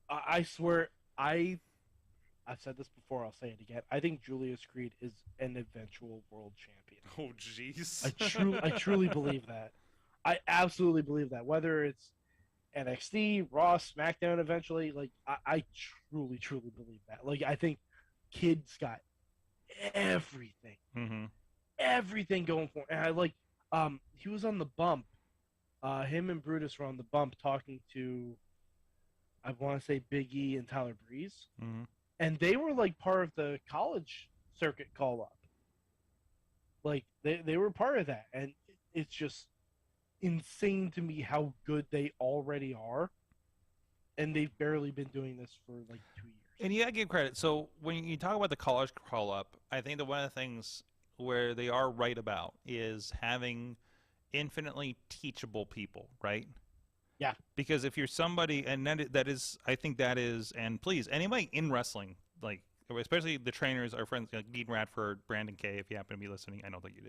I swear, I've said this before, I'll say it again. I think Julius Creed is an eventual world champion. Oh, jeez. I truly believe that. I absolutely believe that. Whether it's NXT, Raw, SmackDown eventually, like, I truly, truly believe that. Like, I think Kid's got everything. Everything going for him. And I like, he was on the bump. Him and Brutus were on the bump talking to, I want to say, Big E and Tyler Breeze. And they were like part of the college circuit call up. Like they were part of that. And it's just insane to me how good they already are. And they've barely been doing this for like 2 years. And you gotta give credit. So when you talk about the college call up, I think that one of the things where they are right about is having infinitely teachable people, right? Yeah. Because if you're somebody, and that is, I think that is, and please, anybody in wrestling, like, especially the trainers, our friends, like Dean Radford, Brandon K, if you happen to be listening, I don't think you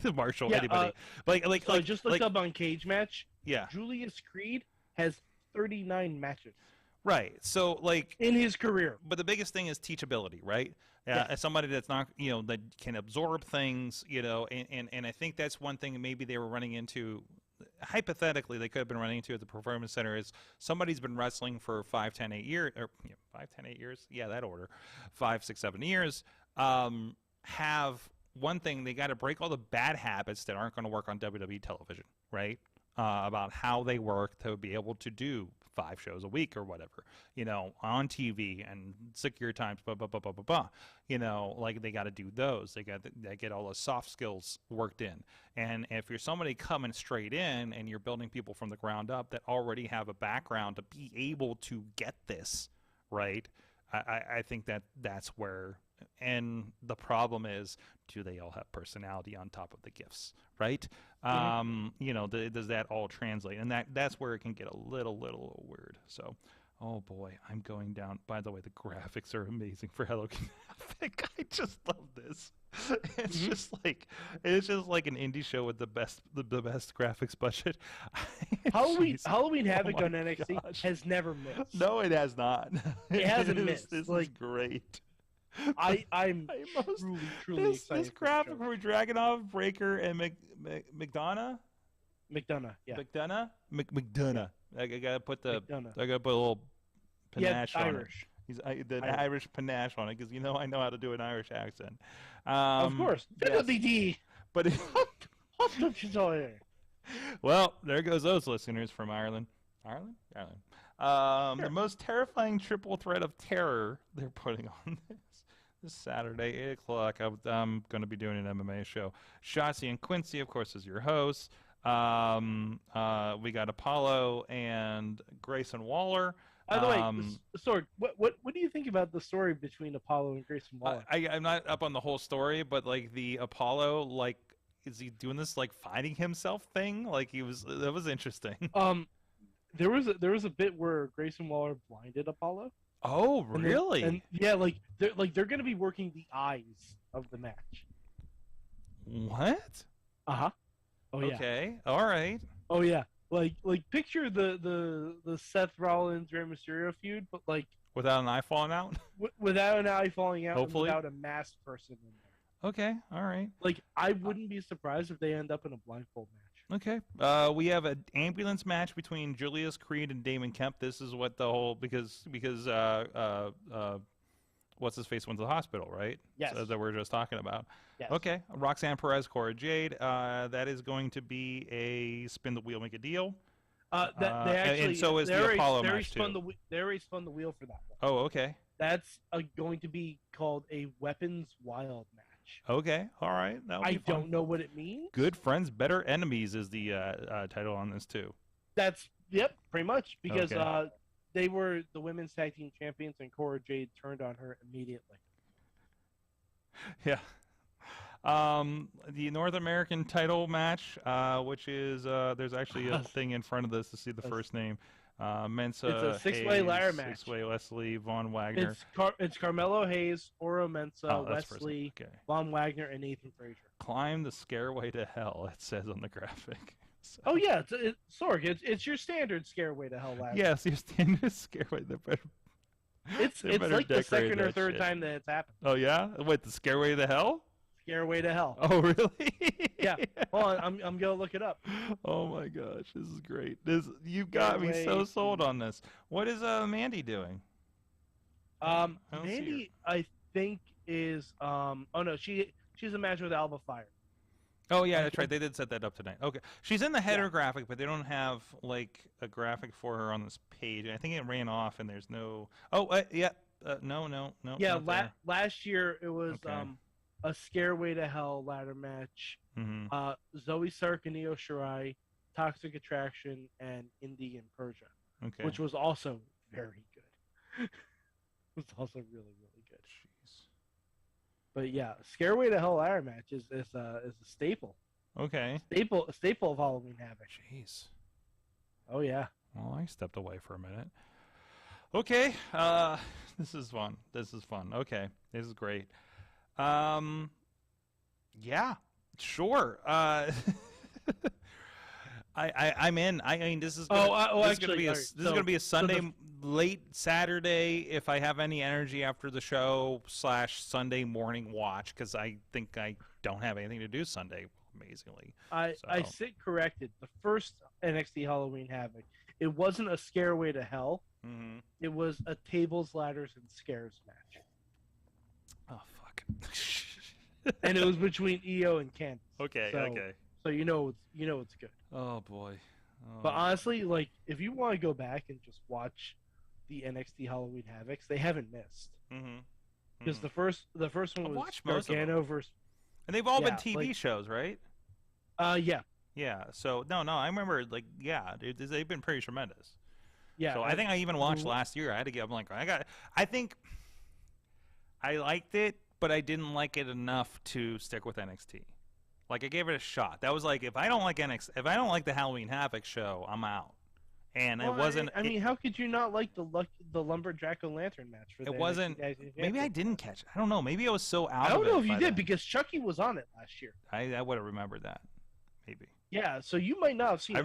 do. Marshall, anybody. So I just looked up on Cage Match. Yeah. Julius Creed has 39 matches. Right. So, like, in his career. But the biggest thing is teachability, right? Yes. As somebody that's not, that can absorb things, and I think that's one thing maybe they were running into. Hypothetically, they could have been running into at the Performance Center is somebody's been wrestling for 5, 10, 8 years, or 5, 10, 8 years. Yeah, that order. 5, 6, 7 years. Have one thing, they got to break all the bad habits that aren't going to work on WWE television, right? About how they work to be able to do 5 shows a week or whatever, on TV and secure times, blah, blah, blah, blah, blah, blah. Like they got to do those. They get all the soft skills worked in. And if you're somebody coming straight in and you're building people from the ground up that already have a background to be able to get this, right? I think that's where, and the problem is, do they all have personality on top of the gifts, right? Does that all translate? And that's where it can get a little weird. So, oh boy, I'm going down. By the way, the graphics are amazing for Halloween Havoc. I just love this. It's just like an indie show with the best graphics budget. Halloween Havoc on NXT has never missed. No, it has not. It hasn't missed. This is great. I'm truly excited. This graphic for Dragunov, Breaker, and McDonough. McDonough, yeah. McDonough. I gotta put a little panache on Irish. it. He's Irish panache on it because I know how to do an Irish accent. Of course. Yes. But well, there goes those listeners from Ireland. Ireland. The most terrifying triple threat of terror they're putting on this Saturday, 8 o'clock. I'm going to be doing an MMA show. Shotzi and Quincy, of course, is your host. We got Apollo and Grayson Waller. By the way, Sword, what do you think about the story between Apollo and Grayson Waller? I'm not up on the whole story, but like the Apollo, like, is he doing this like fighting himself thing? Like that was interesting. There was a bit where Grayson Waller blinded Apollo. Oh, really? And yeah, they're gonna be working the eyes of the match. What? Oh yeah. Okay. All right. Oh yeah. Like picture the Seth Rollins Rey Mysterio feud, but like without an eye falling out. Without an eye falling out. Hopefully. And without a masked person in there. Okay. All right. Like I wouldn't be surprised if they end up in a blindfold match. Okay. We have an ambulance match between Julius Creed and Damon Kemp. This is what the whole because what's his face went to the hospital, right? Yes. So that we're just talking about. Yes. Okay. Roxanne Perez, Cora Jade. That is going to be a spin the wheel, make a deal. And so is the Apollo match too. They already spun the wheel for that one. Oh, okay. That's going to be called a Weapons Wild match. Okay. All right. I don't know what it means. Good Friends, Better Enemies is the title on this too. That's pretty much because they were the women's tag team champions, and Cora Jade turned on her immediately. Yeah. The North American title match, which is there's actually a thing in front of this to see the first name. Mensa. It's a six-way ladder match. Six-way Wesley, Von Wagner. It's Carmelo Hayes, Oro Mensa, Wesley, okay. Von Wagner, and Nathan Frazier. Climb the stairway to hell, it says on the graphic. So. Oh yeah, Sorg, it's your standard Scareway to Hell ladder. Yes, your standard Scareway. It's like the second or third time that it's happened. Oh yeah? Wait, the Scareway to hell? Scareway to hell. Oh really? Yeah. Hold on, I'm gonna look it up. Oh my gosh, this is great. You got me so sold on this. What is Mandy doing? Mandy, I think is oh no, she's a match with Alba Fire. Oh yeah, that's right. They did set that up tonight. Okay, she's in the header graphic, but they don't have like a graphic for her on this page. I think it ran off, and there's no. Oh yeah, no. Yeah, last year it was a Scareway to Hell ladder match. Mm-hmm. Zoe Stark and Io Shirai, Toxic Attraction, and Indy and Persia, which was also very good. It was also really good. Jeez. But yeah, Scareway to Hell ladder match is a staple. Okay. A staple of Halloween Havoc. Jeez. Oh yeah. Well, I stepped away for a minute. Okay. This is fun. Okay. This is great. Yeah, sure. I'm in. I mean, this is gonna be a Sunday, late Saturday, if I have any energy after the show / Sunday morning watch, because I think I don't have anything to do Sunday. Amazingly, I sit corrected. The first NXT Halloween Havoc, it wasn't a Scareway to Hell. Mm-hmm. It was a tables, ladders, and scares match. Oh fuck. And it was between EO and Candice. Okay. So you know it's good. Oh boy. But honestly, like if you want to go back and just watch the NXT Halloween Havocs, they haven't missed. Mm-hmm. Because the first one was Gargano versus. And they've all been TV shows, right? Yeah. Yeah. So no, I remember they've been pretty tremendous. Yeah. So I think I even watched last year. I had to get. I'm like, I think I liked it, but I didn't like it enough to stick with NXT. Like I gave it a shot. That was like, if I don't like the Halloween Havoc show, I'm out. And it wasn't. I mean, how could you not like the Lumberjack and Lantern match? For it wasn't. Maybe I didn't catch it. I don't know. Maybe I was so out. I don't of it know if you did then. because Chucky was on it last year. I would have remembered that. Maybe. Yeah. So you might not have seen. I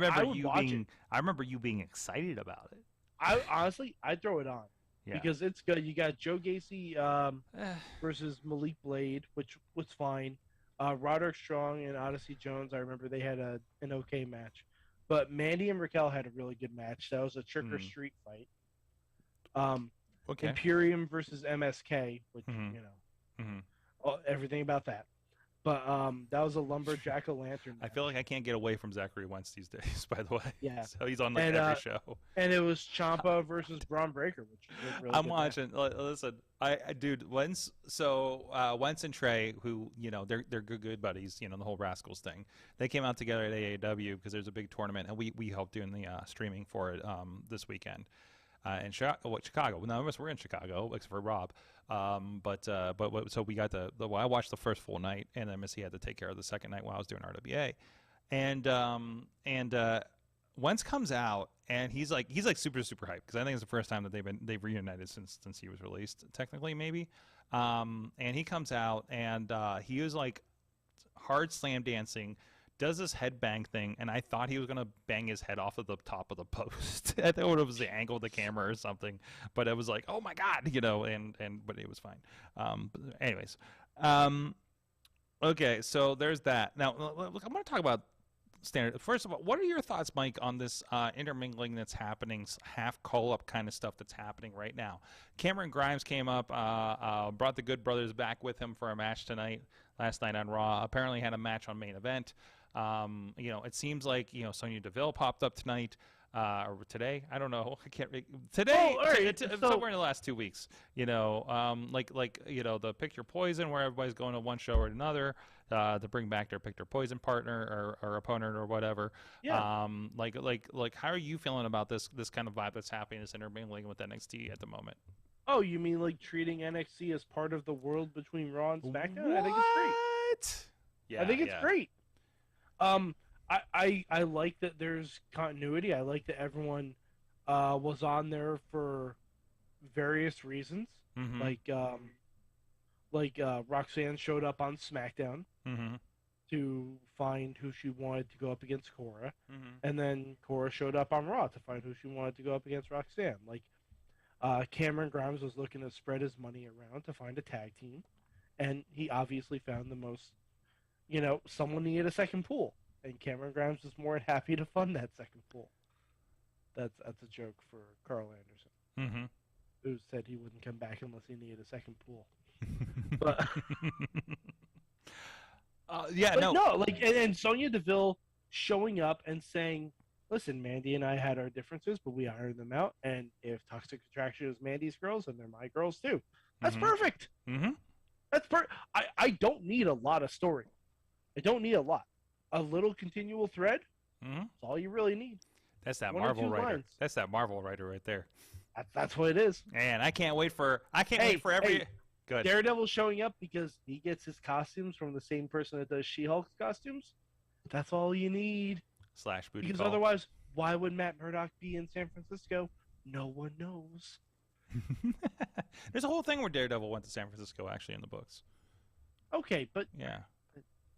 remember you being excited about it. I'd throw it on. Yeah. Because it's good. You got Joe Gacy versus Malik Blade, which was fine. Roderick Strong and Odyssey Jones, I remember they had an okay match. But Mandy and Raquel had a really good match. That was a trick or street fight. Imperium versus MSK, which, everything about that. But that was a Lumberjack o' Lantern match. I feel like I can't get away from Zachary Wentz these days, by the way. Yeah. So he's on every show. And it was Ciampa versus Braun Breaker, which was really I'm watching. Listen, dude, Wentz and Trey, who, they're good buddies, the whole Rascals thing. They came out together at AEW because there's a big tournament, and we helped doing the streaming for it this weekend. In Chicago. None of us were in Chicago except for Rob. So we got I watched the first full night, and then Missy had to take care of the second night while I was doing RWA. And Wentz comes out, and he's like super super hyped because I think it's the first time that they've reunited since he was released, technically maybe. And he comes out, and he was like hard slam dancing. Does this headbang thing, and I thought he was gonna bang his head off of the top of the post. I thought it was the angle of the camera or something, but it was like, oh my god, but it was fine. Anyways, okay, so there's that. Now, look, I'm gonna talk about standard. First of all, what are your thoughts, Mike, on this intermingling that's happening, half call-up kind of stuff that's happening right now? Cameron Grimes came up, brought the Good Brothers back with him for a match last night on Raw. Apparently had a match on Main Event. It seems like, Sonya Deville popped up tonight. or today. I don't know. I can't. Today, all right, somewhere in the last 2 weeks. You know, like you know, the Pick Your Poison, where everybody's going to one show or another to bring back their Pick Your Poison partner or opponent or whatever. Yeah. Like, how are you feeling about this kind of vibe that's happening, this intermingling with NXT at the moment? Oh, you mean like treating NXT as part of the world between Raw and SmackDown? What? I think it's great. Yeah, I think it's great. I like that there's continuity. I like that everyone was on there for various reasons. Mm-hmm. Like Roxanne showed up on SmackDown Mm-hmm. to find who she wanted to go up against Cora, Mm-hmm. and then Cora showed up on Raw to find who she wanted to go up against Roxanne. Like Cameron Grimes was looking to spread his money around to find a tag team, and he obviously found the most, someone needed a second pool, and Cameron Grimes was more than happy to fund that second pool. That's a joke for Carl Anderson, Mm-hmm. who said he wouldn't come back unless he needed a second pool. But and Sonya Deville showing up and saying, listen, Mandy and I had our differences, but we ironed them out. And if Toxic Attraction is Mandy's girls, then they're my girls too. That's perfect. Mm-hmm. That's I don't need a lot of story. I don't need a lot. A little continual thread. Mm-hmm. That's all you really need. That's that One or Marvel two writer. lines. That's that Marvel writer right there. That's what it is. And I can't wait for every. Hey, Good. Daredevil showing up because he gets his costumes from the same person that does She-Hulk's costumes. That's all you need. / booty Because call. otherwise, why would Matt Murdock be in San Francisco? No one knows. There's a whole thing where Daredevil went to San Francisco actually in the books. Okay, but Yeah,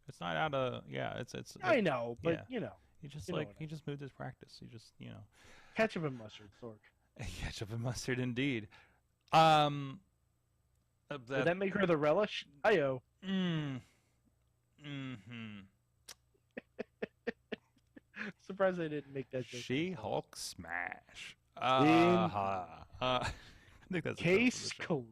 it's not out of It's I know, but he just he just moved his practice. He just ketchup and mustard, Sorg. ketchup and mustard indeed. Did that make her the relish? Hi-yo. Surprised I didn't make that joke. She-Hulk smash. I think that's Case closed.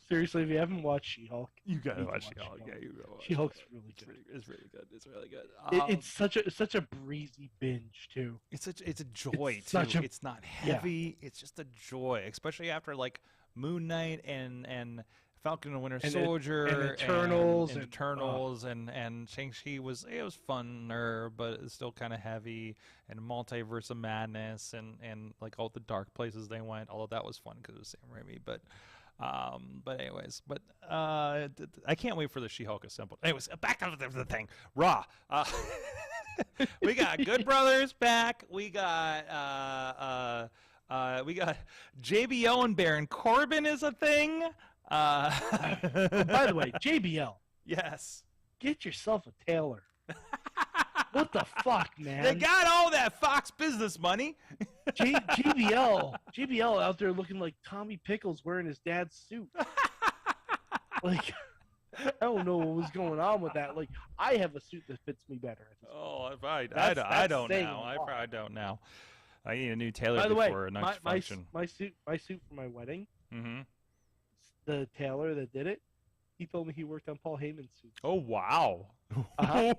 Seriously, if you haven't watched She-Hulk, you gotta need to watch She-Hulk. Yeah, you gotta watch She-Hulk's really good. It's really good. It's really good. It's such a breezy binge too. It's a joy It's too. such a- It's not heavy. It's just a joy, especially after like Moon Knight and Falcon and Winter Soldier and Eternals and Eternals and Shang-Chi was funner, but it's still kind of heavy, and Multiverse of Madness and like all the dark places they went. Although that was fun because it was Sam Raimi, but anyways, I can't wait for the She-Hulk assembled. Anyways, back to the thing. Raw. We got Good Brothers back. We got JBL and Baron Corbin is a thing. By the way, JBL, Yes. get yourself a tailor. What the fuck, man? They got all that Fox business money. JBL out there looking like Tommy Pickles wearing his dad's suit. Like, I don't know what was going on with that. Like, I have a suit that fits me better. Oh, I That's don't saying know. a I lot. probably don't know. I need a new tailor By the way, before a next function. my suit for my wedding, Mm-hmm. the tailor that did it, he told me he worked on Paul Heyman's suit. Oh wow! Uh-huh.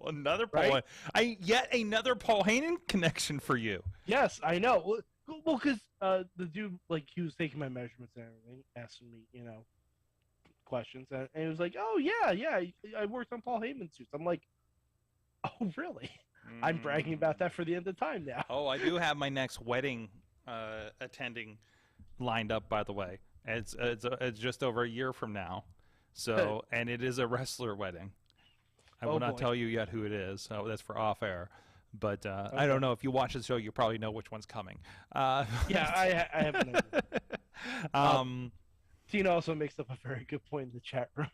Another Paul. Right? Yet another Paul Heyman connection for you. Yes, I know. Well, because the dude, like, he was taking my measurements and everything, asking me, questions, and he was like, "Oh yeah, I worked on Paul Heyman's suits." I'm like, "Oh really?" I'm bragging about that for the end of time now. Oh, I do have my next wedding attending lined up. By the way, it's just over a year from now. So, and it is a wrestler wedding. I will not tell you yet who it is. So that's for off air. But I don't know. If you watch the show, you probably know which one's coming. Yeah, I have an idea. Tina also makes up a very good point in the chat room.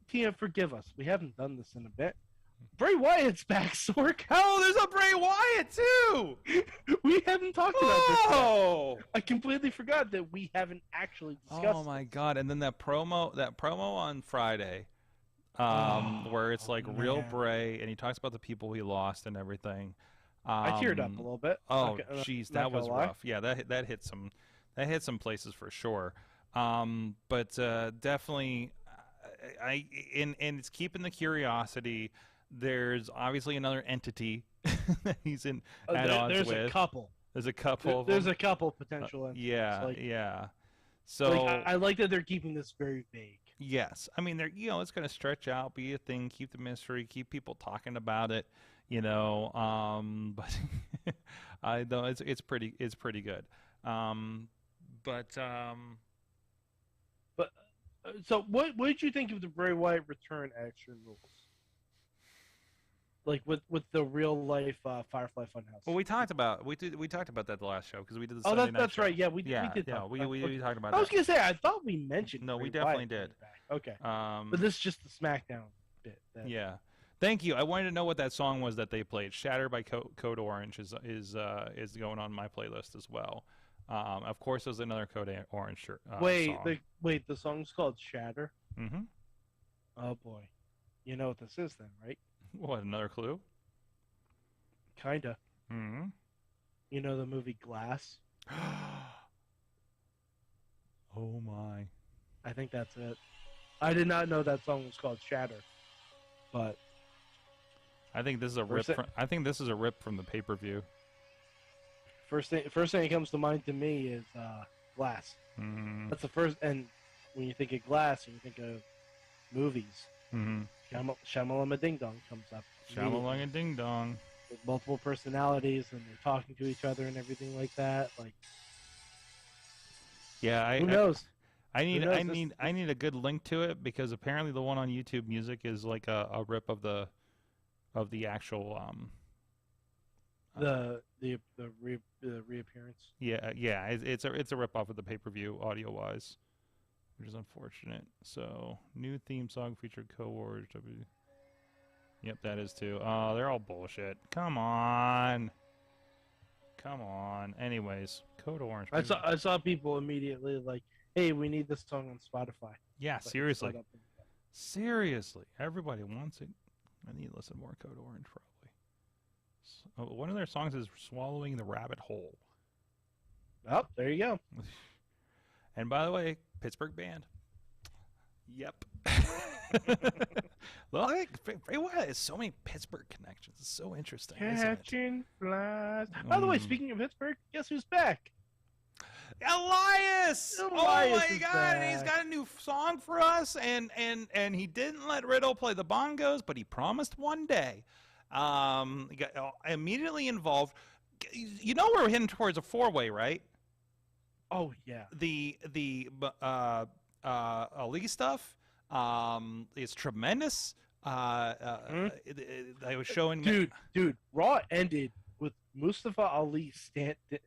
Tina, forgive us. We haven't done this in a bit. Bray Wyatt's back, Sork. Oh, there's a Bray Wyatt too. We haven't talked about this yet. Oh, I completely forgot that we haven't actually discussed. Oh my God! And then that promo on Friday, where it's like real Bray, and he talks about the people he lost and everything. I teared up a little bit. Oh, jeez, that was rough. Yeah, that hit some places for sure. But definitely, and it's keeping the curiosity. There's obviously another entity that he's in at odds there's with. a couple. There's a couple. There's a couple potential entities. Yeah. So I like that they're keeping this very vague. yes, I mean, they're it's going to stretch out, be a thing, keep the mystery, keep people talking about it. But I know it's pretty good. So what did you think of the Bray Wyatt return action rules? Like with the real life Firefly Funhouse. Well, we talked about that the last show because we did the Oh, Sunday night that's show. right. Yeah, we did. We talked about that. I was gonna say I thought we mentioned. No, we Bray definitely Wyatt did. coming back. Okay. But this is just the SmackDown bit. Yeah. Thank you. I wanted to know what that song was that they played. "Shatter" by Code Orange is going on my playlist as well. Of course, there's another Code Orange shirt. Wait, the song's called "Shatter." Mm-hmm. Oh boy, you know what this is then, right? What, another clue? Kinda. Mm-hmm. You know the movie Glass? Oh my! I think that's it. I did not know that song was called "Shatter," but I think this is a rip. I think this is a rip from the pay-per-view. First thing that comes to mind to me is Glass. Mm-hmm. That's the first. And when you think of Glass, and you think of movies, Shamalama Ding Dong comes up. Shamalama Ding Dong. With multiple personalities, and they're talking to each other and everything like that. Like, yeah, who knows? I need a good link to it because apparently the one on YouTube Music is like a rip of the actual the reappearance. Yeah, it's a rip off of the pay-per-view audio wise, which is unfortunate. So new theme song featured co-wars W. Yep, that is too. Oh, they're all bullshit. Come on. Anyways, Code Orange. I saw people immediately like, hey, we need this song on Spotify. Yeah, seriously. Seriously, everybody wants it. I need to listen more Code Orange probably. One of their songs is "Swallowing the Rabbit Hole." Oh, there you go. And by the way, Pittsburgh band. Yep. Well, Bray Wyatt has so many Pittsburgh connections. It's so interesting. Catching flies. By the way, speaking of Pittsburgh, guess who's back? Elias! Oh my God! He's got a new song for us, and he didn't let Riddle play the bongos, but he promised one day. He got immediately involved. You know we're heading towards a four-way, right? Oh yeah. The Ali stuff is tremendous. I was showing. Dude, Raw ended with Mustafa Ali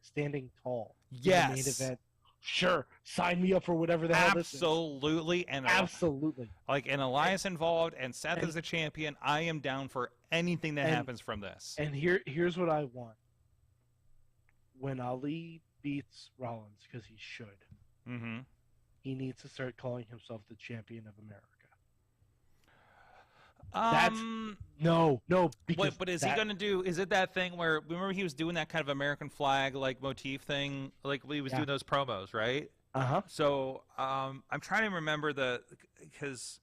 standing tall. Yes. In the main event. Sure, sign me up for whatever the hell this is. Absolutely, and absolutely. And Elias involved, and Seth is the champion. I am down for anything that happens from this. And here's what I want. When Ali beats Rollins, because he should, he needs to start calling himself the champion of America. No. But is he going to do? Is it that thing where remember he was doing that kind of American flag like motif thing, like he was doing those promos, right? So I'm trying to remember because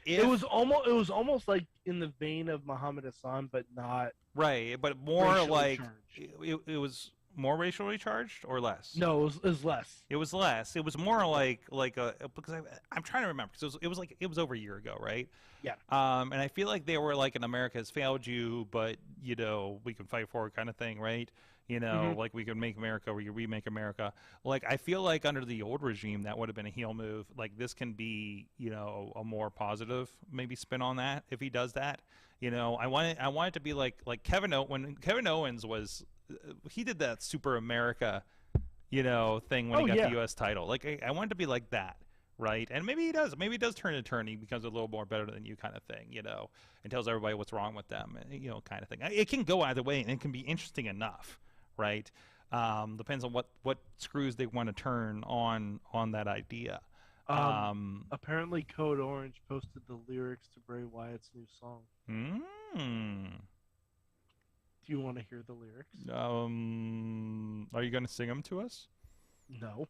it was almost like in the vein of Muhammad Hassan, but not right, but more like it was. More racially charged or less? No, it was less. It was less. It was more like a because I'm trying to remember because it was over a year ago, right? Yeah. And I feel like they were like an America has failed you, but we can fight forward kind of thing, right? Like we can make America, we can remake America. Like I feel like under the old regime that would have been a heel move. Like this can be a more positive maybe spin on that if he does that. I want it to be like Kevin when Kevin Owens was. He did that Super America, thing when he got the U.S. title. Like I want it to be like that, right? And maybe he does. Maybe he does turn and turn. He becomes a little more better than you kind of thing, and tells everybody what's wrong with them, kind of thing. It can go either way, and it can be interesting enough, right? Depends on what screws they want to turn on that idea. Apparently, Code Orange posted the lyrics to Bray Wyatt's new song. Do you want to hear the lyrics? Are you going to sing them to us? No.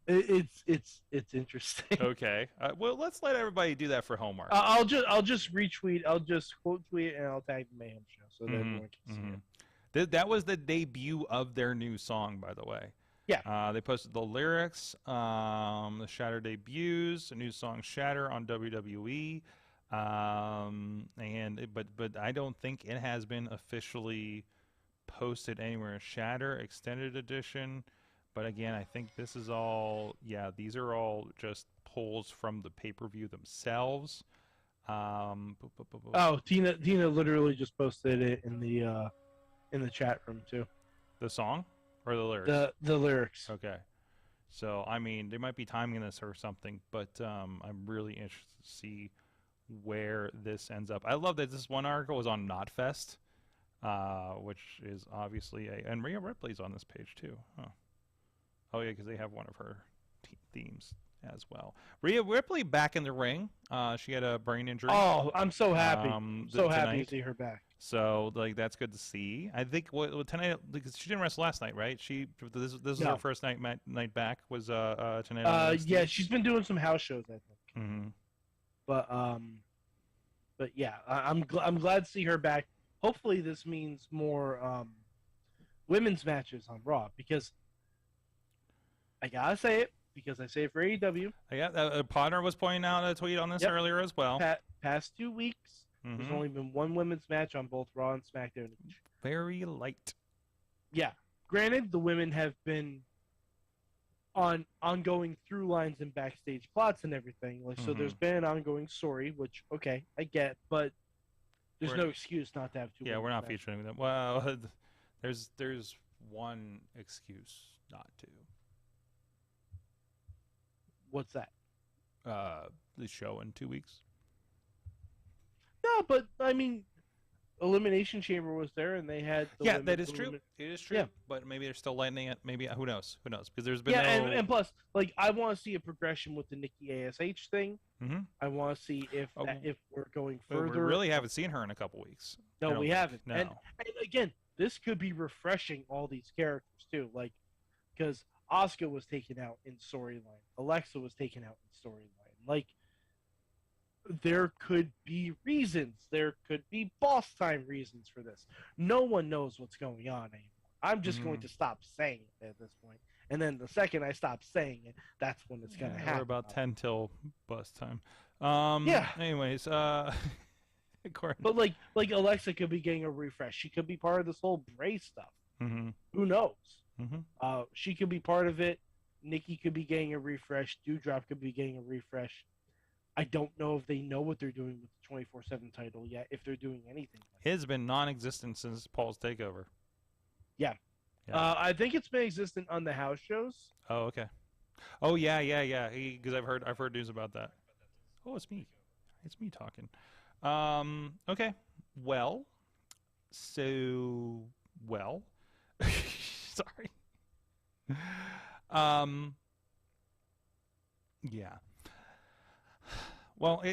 It's interesting. Okay. Well, let's let everybody do that for homework. I'll just retweet. I'll just quote tweet and I'll tag the Mayhem show so that everyone can see it. That was the debut of their new song, by the way. Yeah. They posted the lyrics, the Shatter debuts, a new song Shatter on WWE, but I don't think it has been officially posted anywhere. Shatter Extended Edition, but again, I think this is all. Yeah, these are all just pulls from the pay-per-view themselves. Oh, Tina literally just posted it in the chat room too. The song or the lyrics? The lyrics. Okay. So, I mean, they might be timing this or something, but I'm really interested to see where this ends up. I love that this one article is on Knotfest, which is obviously and Rhea Ripley's on this page too. Huh. Oh, yeah, because they have one of her themes as well. Rhea Ripley back in the ring. She had a brain injury. Oh, I'm so happy. Happy to see her back. So, like, that's good to see. I think what tonight, because she didn't wrestle last night, right? This is her first night back. Was tonight? Yeah, she's been doing some house shows, I think. Mm-hmm. But yeah, I'm glad to see her back. Hopefully, this means more women's matches on Raw, because I gotta say it, because I say it for AEW. Yeah, Potter was pointing out a tweet on this earlier as well. Past 2 weeks. There's only been one women's match on both Raw and SmackDown. Very light. Yeah. Granted, the women have been on ongoing through lines and backstage plots and everything. So there's been an ongoing story, which, okay, I get, but there's no excuse not to have two. Yeah, we're not featuring them. Well, there's one excuse not to. What's that? The show in 2 weeks. No, but I mean, Elimination Chamber was there, and they had. That is true. It is true. Yeah. But maybe they're still lightening it. Maybe who knows? Who knows? Because there's been and plus, like, I want to see a progression with the Nikki ASH thing. Mm-hmm. I want to see if we're going further. We really haven't seen her in a couple weeks. No, we haven't. No. And again, this could be refreshing all these characters too, like, because Asuka was taken out in storyline, Alexa was taken out in storyline, like. There could be reasons. There could be boss time reasons for this. No one knows what's going on anymore. I'm just going to stop saying it at this point. And then the second I stop saying it, that's when it's going to happen. We're about 10 till boss time. Anyways, but like Alexa could be getting a refresh. She could be part of this whole Bray stuff. Mm-hmm. Who knows? Mm-hmm. She could be part of it. Nikki could be getting a refresh. Doudrop could be getting a refresh. I don't know if they know what they're doing with the 24/7 title yet, if they're doing anything. It's been non-existent since Paul's takeover. Yeah. I think it's been existent on the house shows. Oh, okay. Oh, yeah. Because I've heard news about that. Oh, it's me. It's me talking. Okay. Well. Sorry. Yeah. Well,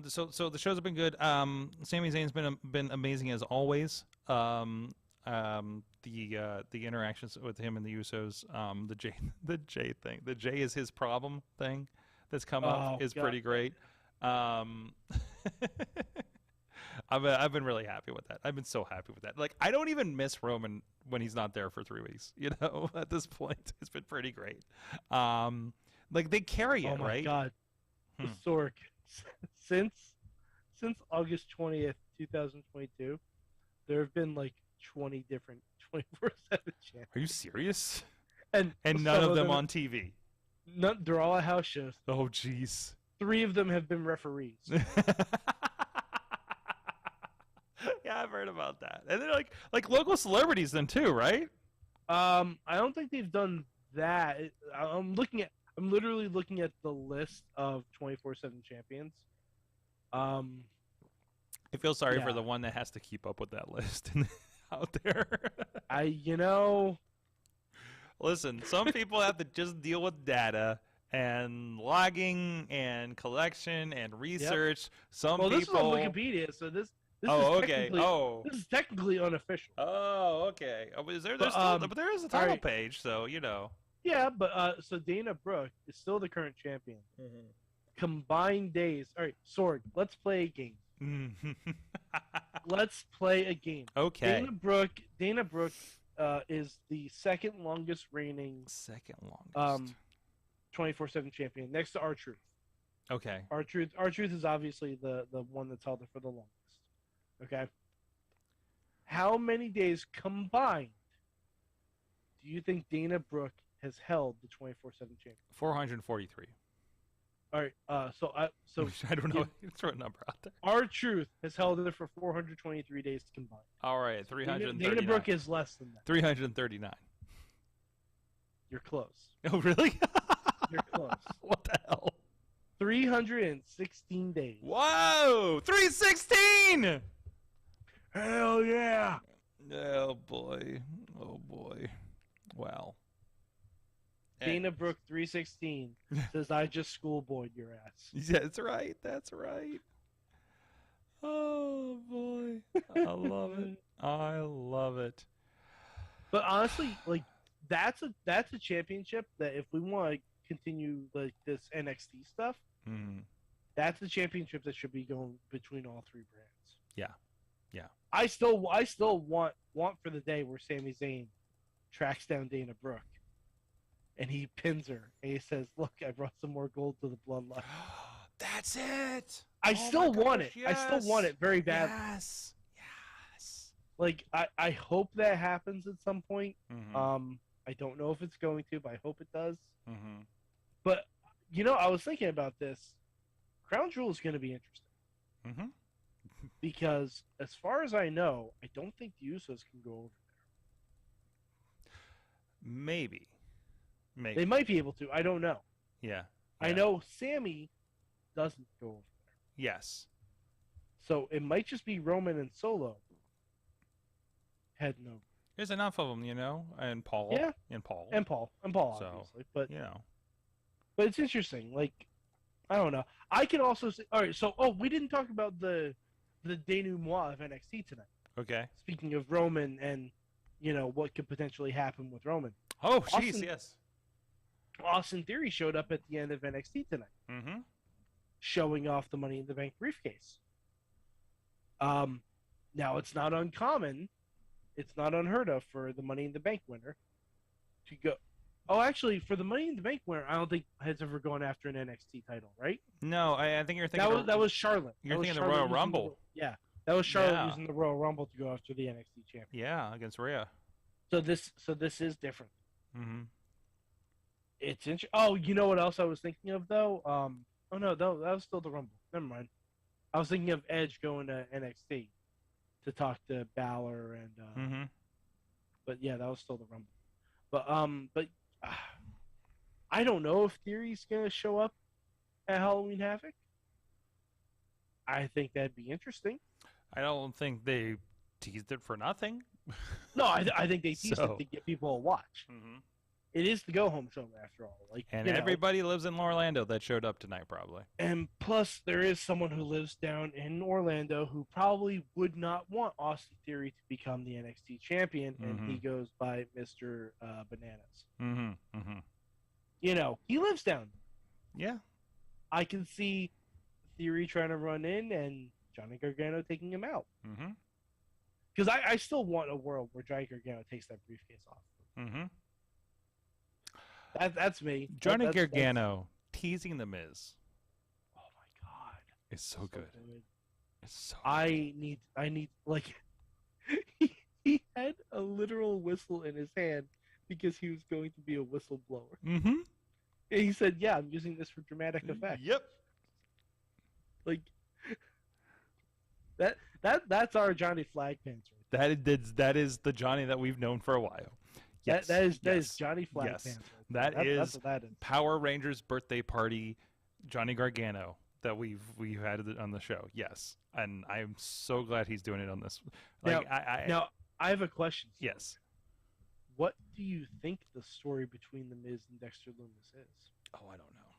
So the shows have been good. Sami Zayn's been amazing as always. The interactions with him and the Usos, the Jay thing. The Jay is his problem thing that's come up is pretty great. I've been really happy with that. I've been so happy with that. Like, I don't even miss Roman when he's not there for 3 weeks. You know, at this point, it's been pretty great. Like, they carry it, right? Oh my God. Historic. Since August 20th, 2022, there have been like 20 different 24/7 champions. Are you serious? And none of them on TV. They're all at house shows. Oh, jeez. 3 of them have been referees. Yeah, I've heard about that. And they're like local celebrities then too, right? I don't think they've done that. I'm literally looking at the list of 24/7 champions. I feel sorry for the one that has to keep up with that list out there. Listen, some people have to just deal with data and logging and collection and research. Yep. Some people. This is on Wikipedia, so this. This is technically unofficial. Oh, okay. But there is a title page, so you know. Yeah, but so Dana Brooke is still the current champion. Combined days. All right, Sword. Let's play a game. Let's play a game. Okay. Dana Brooke is the second longest reigning 24/7 champion, next to R-Truth. Okay. R-Truth is obviously the one that's held it for the longest. Okay. How many days combined do you think Dana Brooke has held the 24/7 champion? 443. All right. So I don't know. Throw a number out there. R-Truth has held it for 423 days combined. All right, 339. Dana Brooke is less than that. 339. You're close. Oh, really? You're close. What the hell? 316 days. Whoa! 316! Hell yeah! Oh boy. Oh boy. Wow. Dana Brooke 316 says, "I just schoolboyed your ass." That's right. That's right. Oh boy, I love it. I love it. But honestly, like that's a championship that if we want to continue like this NXT stuff, that's the championship that should be going between all three brands. Yeah, yeah. I still want for the day where Sami Zayn tracks down Dana Brooke. And he pins her, and he says, "Look, I brought some more gold to the bloodline." That's it. I still want it. Yes. I still want it very badly. Yes. Yes. Like I hope that happens at some point. I don't know if it's going to, but I hope it does. But I was thinking about this. Crown Jewel is going to be interesting. Because as far as I know, I don't think the Usos can go over there. Maybe. They might be able to. I don't know. Yeah. I know Sammy doesn't go over there. Yes. So it might just be Roman and Solo heading over. There's enough of them, and Paul. Yeah. And Paul. And Paul, obviously. But But it's interesting. Like, I don't know. I can also say. All right. So, we didn't talk about the denouement of NXT tonight. Okay. Speaking of Roman and what could potentially happen with Roman. Oh, jeez, yes. Austin Theory showed up at the end of NXT tonight, showing off the Money in the Bank briefcase. Now it's not uncommon, it's not unheard of for the Money in the Bank winner to go. Oh, actually, for the Money in the Bank winner, I don't think has ever gone after an NXT title, right? No, I think you're thinking that was Charlotte. You're thinking the Charlotte Royal Rumble. That was Charlotte using the Royal Rumble to go after the NXT champion. Yeah, against Rhea. So this is different. It's interesting. Oh, you know what else I was thinking of though? Oh no, that was still the Rumble. Never mind. I was thinking of Edge going to NXT to talk to Balor and. But yeah, that was still the Rumble. But I don't know if Theory's gonna show up at Halloween Havoc. I think that'd be interesting. I don't think they teased it for nothing. No, I think they teased it to get people to watch. It is the go home show after all. Everybody lives in Orlando that showed up tonight, probably. And plus, there is someone who lives down in Orlando who probably would not want Austin Theory to become the NXT champion, and he goes by Mr. Bananas. He lives down there. Yeah. I can see Theory trying to run in and Johnny Gargano taking him out. Because I still want a world where Johnny Gargano takes that briefcase off. That's me. Johnny Gargano teasing The Miz. Oh my god, it's so good. It's so. I need like he had a literal whistle in his hand because he was going to be a whistleblower. And he said, "Yeah, I'm using this for dramatic effect." Yep. Like that's our Johnny Flag Pants. Right? That is the Johnny that we've known for a while. Yes. That is Johnny Flag Pants. Right? That's what that is. Power Rangers birthday party, Johnny Gargano that we've had on the show. Yes, and I'm so glad he's doing it on this. Now I have a question. Yes. What do you think the story between The Miz and Dexter Lumis is? Oh, I don't know.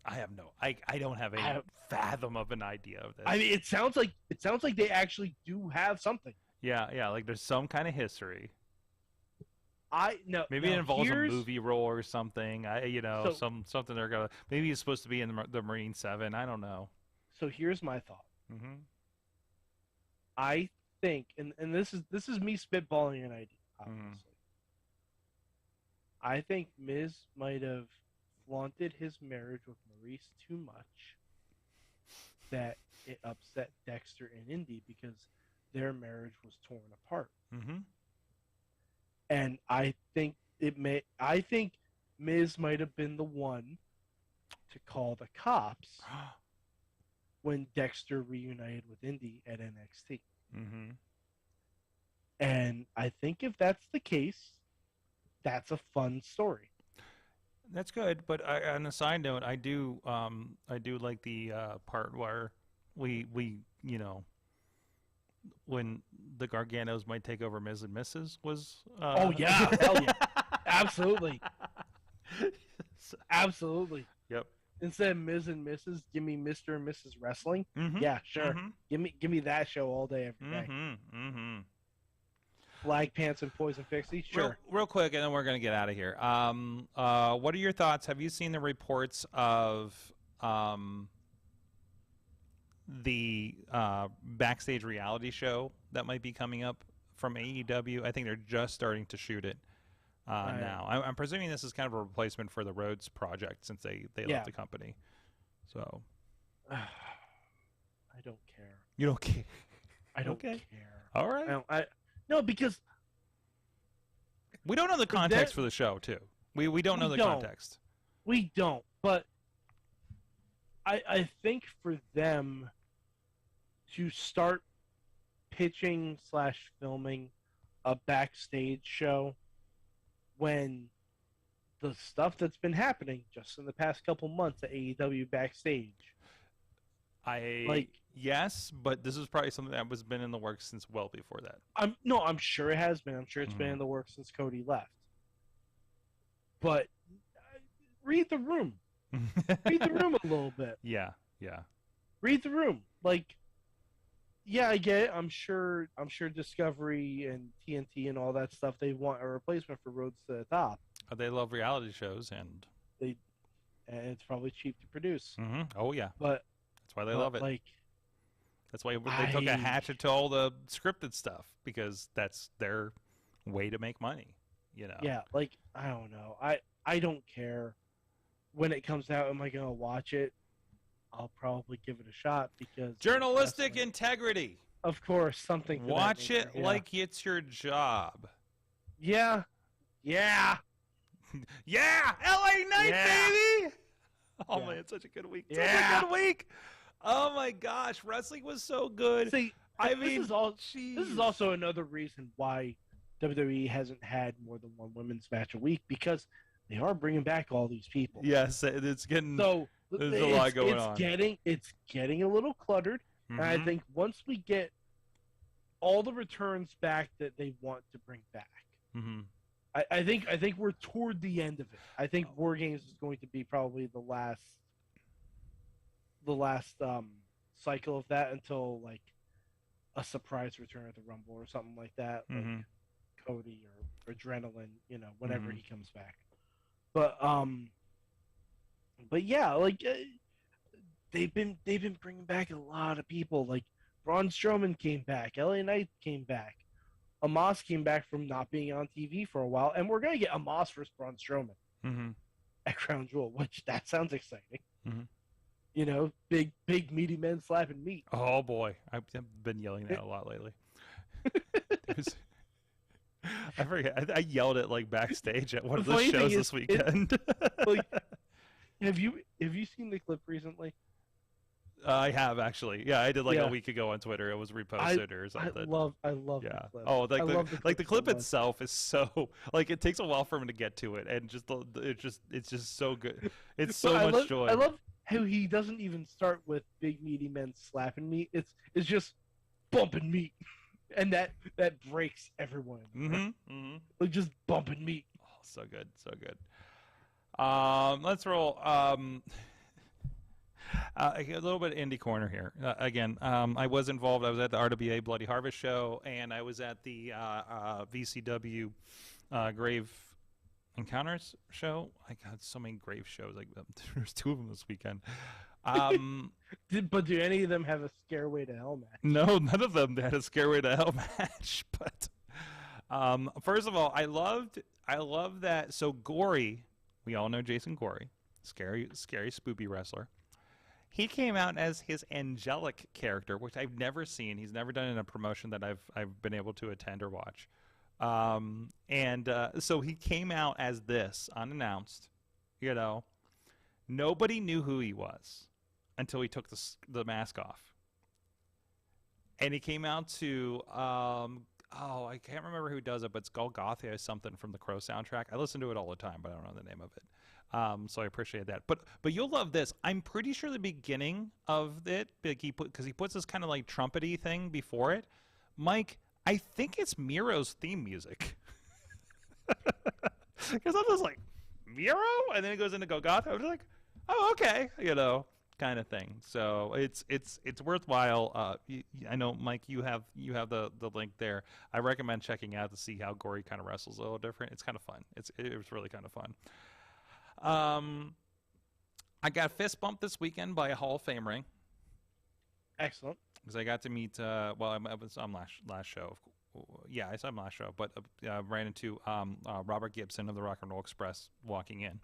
I have no. I don't have a fathom of an idea of this. I mean, it sounds like they actually do have something. Yeah. Like there's some kind of history. Maybe it involves a movie role or something. Something they're gonna. Maybe he's supposed to be in the Marine 7. I don't know. So here's my thought. Mm-hmm. I think, and this is me spitballing an idea, obviously. Mm-hmm. I think Miz might have flaunted his marriage with Maurice too much, that it upset Dexter and Indy because their marriage was torn apart. Mm-hmm. And I think Miz might have been the one to call the cops when Dexter reunited with Indy at NXT. Mm-hmm. And I think if that's the case, that's a fun story. That's good, but on a side note, I do like the part where we when the Garganos might take over Miz and Mrs. was. Oh yeah, hell yeah, absolutely, absolutely. Yep. Instead of Miz and Mrs., give me Mr. and Mrs. Wrestling. Mm-hmm. Yeah, sure. Mm-hmm. Give me that show all day, every day. Mm-hmm. Mm-hmm. Flag Pants and Poison Pixie. Sure. Real quick, and then we're gonna get out of here. What are your thoughts? Have you seen the reports of the backstage reality show that might be coming up from AEW? I think they're just starting to shoot it now. I'm presuming this is kind of a replacement for the Rhodes project since they left the company. So I don't care. You don't care. I don't care. All right. No, because we don't know the context for the show too. We don't know the context. We don't, but I think for them to start pitching / filming a backstage show when the stuff that's been happening just in the past couple months at AEW backstage. Yes, but this is probably something that was been in the works since well before that. I'm sure it has been. I'm sure it's been in the works since Cody left. But read the room. Read the room a little bit. Yeah. Read the room. Yeah, I get it. I'm sure Discovery and TNT and all that stuff, they want a replacement for Rhodes to the Top. They love reality shows and it's probably cheap to produce. Mm-hmm. Oh yeah. But that's why they love it. That's why they took a hatchet to all the scripted stuff, because that's their way to make money, Yeah, I don't know. I don't care. When it comes out, am I going to watch it? I'll probably give it a shot because journalistic integrity. Of course, something. Watch it like it's your job. Yeah. Yeah. Yeah. LA Knight, baby. Oh man, it's such a good week. Such a good week. Oh my gosh, wrestling was so good. See, this is also another reason why WWE hasn't had more than one women's match a week, because they are bringing back all these people. Yes, it's getting there's a lot going on. It's getting a little cluttered, and I think once we get all the returns back that they want to bring back, I think we're toward the end of it. I think War Games is going to be probably the last cycle of that until a surprise return at the Rumble or something like that, like Cody or Adrenaline, whenever he comes back. But yeah, they've been bringing back a lot of people. Like Braun Strowman came back, LA Knight came back, Amos came back from not being on TV for a while, and we're gonna get Amos versus Braun Strowman at Crown Jewel, which that sounds exciting. Big meaty men slapping meat. Oh boy, I've been yelling that a lot lately. I forget. I yelled it backstage at one of the shows this weekend. Have you seen the clip recently? I have actually. Yeah, I did a week ago on Twitter. It was reposted or something. I love the clip. Oh, the clip itself is so it takes a while for him to get to it, and it's just so good. It's so much joy. I love how he doesn't even start with big meaty men slapping meat. It's just bumping meat, and that breaks everyone. Just bumping meat. Oh, so good, so good. Let's roll. A little bit of indie corner here. Again, I was involved. I was at the RWA Bloody Harvest show, and I was at the VCW Grave Encounters show. I got so many Grave shows. Like there's 2 of them this weekend. But do any of them have a Scareway to Hell match? No, none of them had a Scareway to Hell match. But first of all, I love that. So Gory, we all know Jason Gory, scary spoopy wrestler. He came out as his angelic character, which I've never seen. He's never done in a promotion that I've been able to attend or watch. So he came out as this unannounced. You know, nobody knew who he was until he took the mask off. And he came out to I can't remember who does it, but it's Golgotha or something from the Crow soundtrack. I listen to it all the time, but I don't know the name of it. So I appreciate that. But you'll love this. I'm pretty sure the beginning of it, like he puts this kind of like trumpety thing before it. Mike, I think it's Miro's theme music. Because I'm just like, Miro? And then it goes into Golgotha. I'm just like, oh, okay, kind of thing. So it's worthwhile. I know, Mike, you have the link there. I recommend checking out to see how Gory kind of wrestles a little different. It's kind of fun. It was really kind of fun. I got fist bumped this weekend by a Hall of Fame ring. Excellent. Because I got to meet, I was on last show. Yeah, I saw him last show, but ran into Robert Gibson of the Rock and Roll Express walking in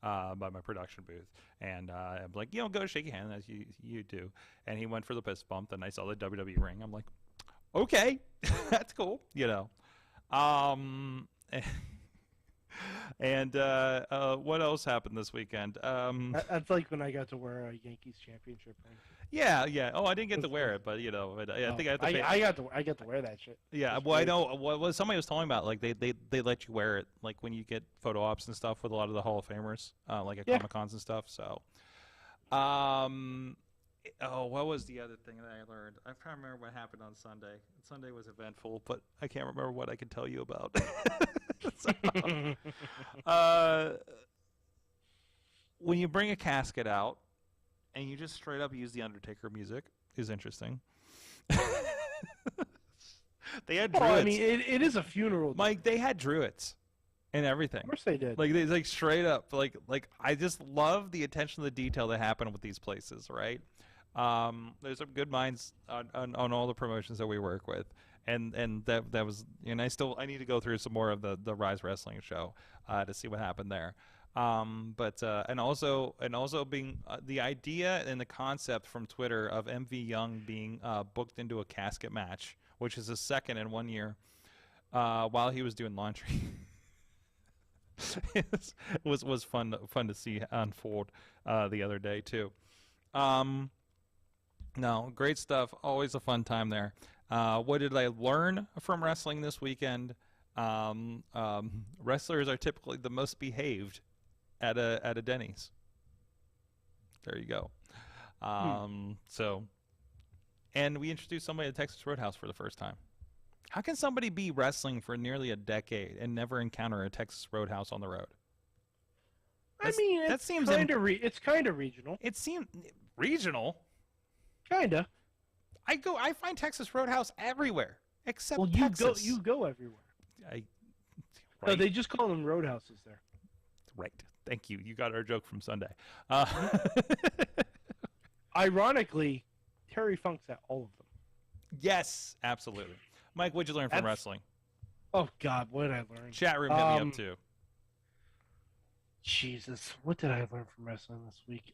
by my production booth. And I'm like, go shake your hand as you do. And he went for the fist bump, and I saw the WWE ring. I'm like, okay, that's cool, And what else happened this weekend? That's like when I got to wear a Yankees championship ring. Yeah. Oh, I didn't get to wear it, but I think I have to pay. I got to wear that shit. Yeah, well, I know what somebody was telling me about. Like they let you wear it, like when you get photo ops and stuff with a lot of the Hall of Famers, like at Comic Cons and stuff. So, what was the other thing that I learned? I'm trying to remember what happened on Sunday. Sunday was eventful, but I can't remember what I could tell you about. When you bring a casket out and you just straight up use the Undertaker music is interesting. They had druids. I mean, it is a funeral. Mike, they had druids and everything. Of course they did. Like they straight up like I just love the attention to the detail that happened with these places, right? There's some good minds on all the promotions that we work with. And that was, and I need to go through some more of the Rise Wrestling show to see what happened there. And also being the idea and the concept from Twitter of MV Young being booked into a casket match, which is his second in 1 year, while he was doing laundry. was fun to see unfold the other day too. No, great stuff. Always a fun time there. What did I learn from wrestling this weekend? Wrestlers are typically the most behaved at a Denny's. There you go. So, and we introduced somebody at Texas Roadhouse for the first time. How can somebody be wrestling for nearly a decade and never encounter a Texas Roadhouse on the road? That seems it's kind of regional. It seems regional. Kinda. I find Texas Roadhouse everywhere except Texas. You go everywhere. Right. No, they just call them roadhouses there. Right. Thank you. You got our joke from Sunday. Ironically, Terry Funk's at all of them. Yes, absolutely. Mike, what'd you learn from wrestling? Oh God, what did I learn? Chat room hit me up too. Jesus, what did I learn from wrestling this week?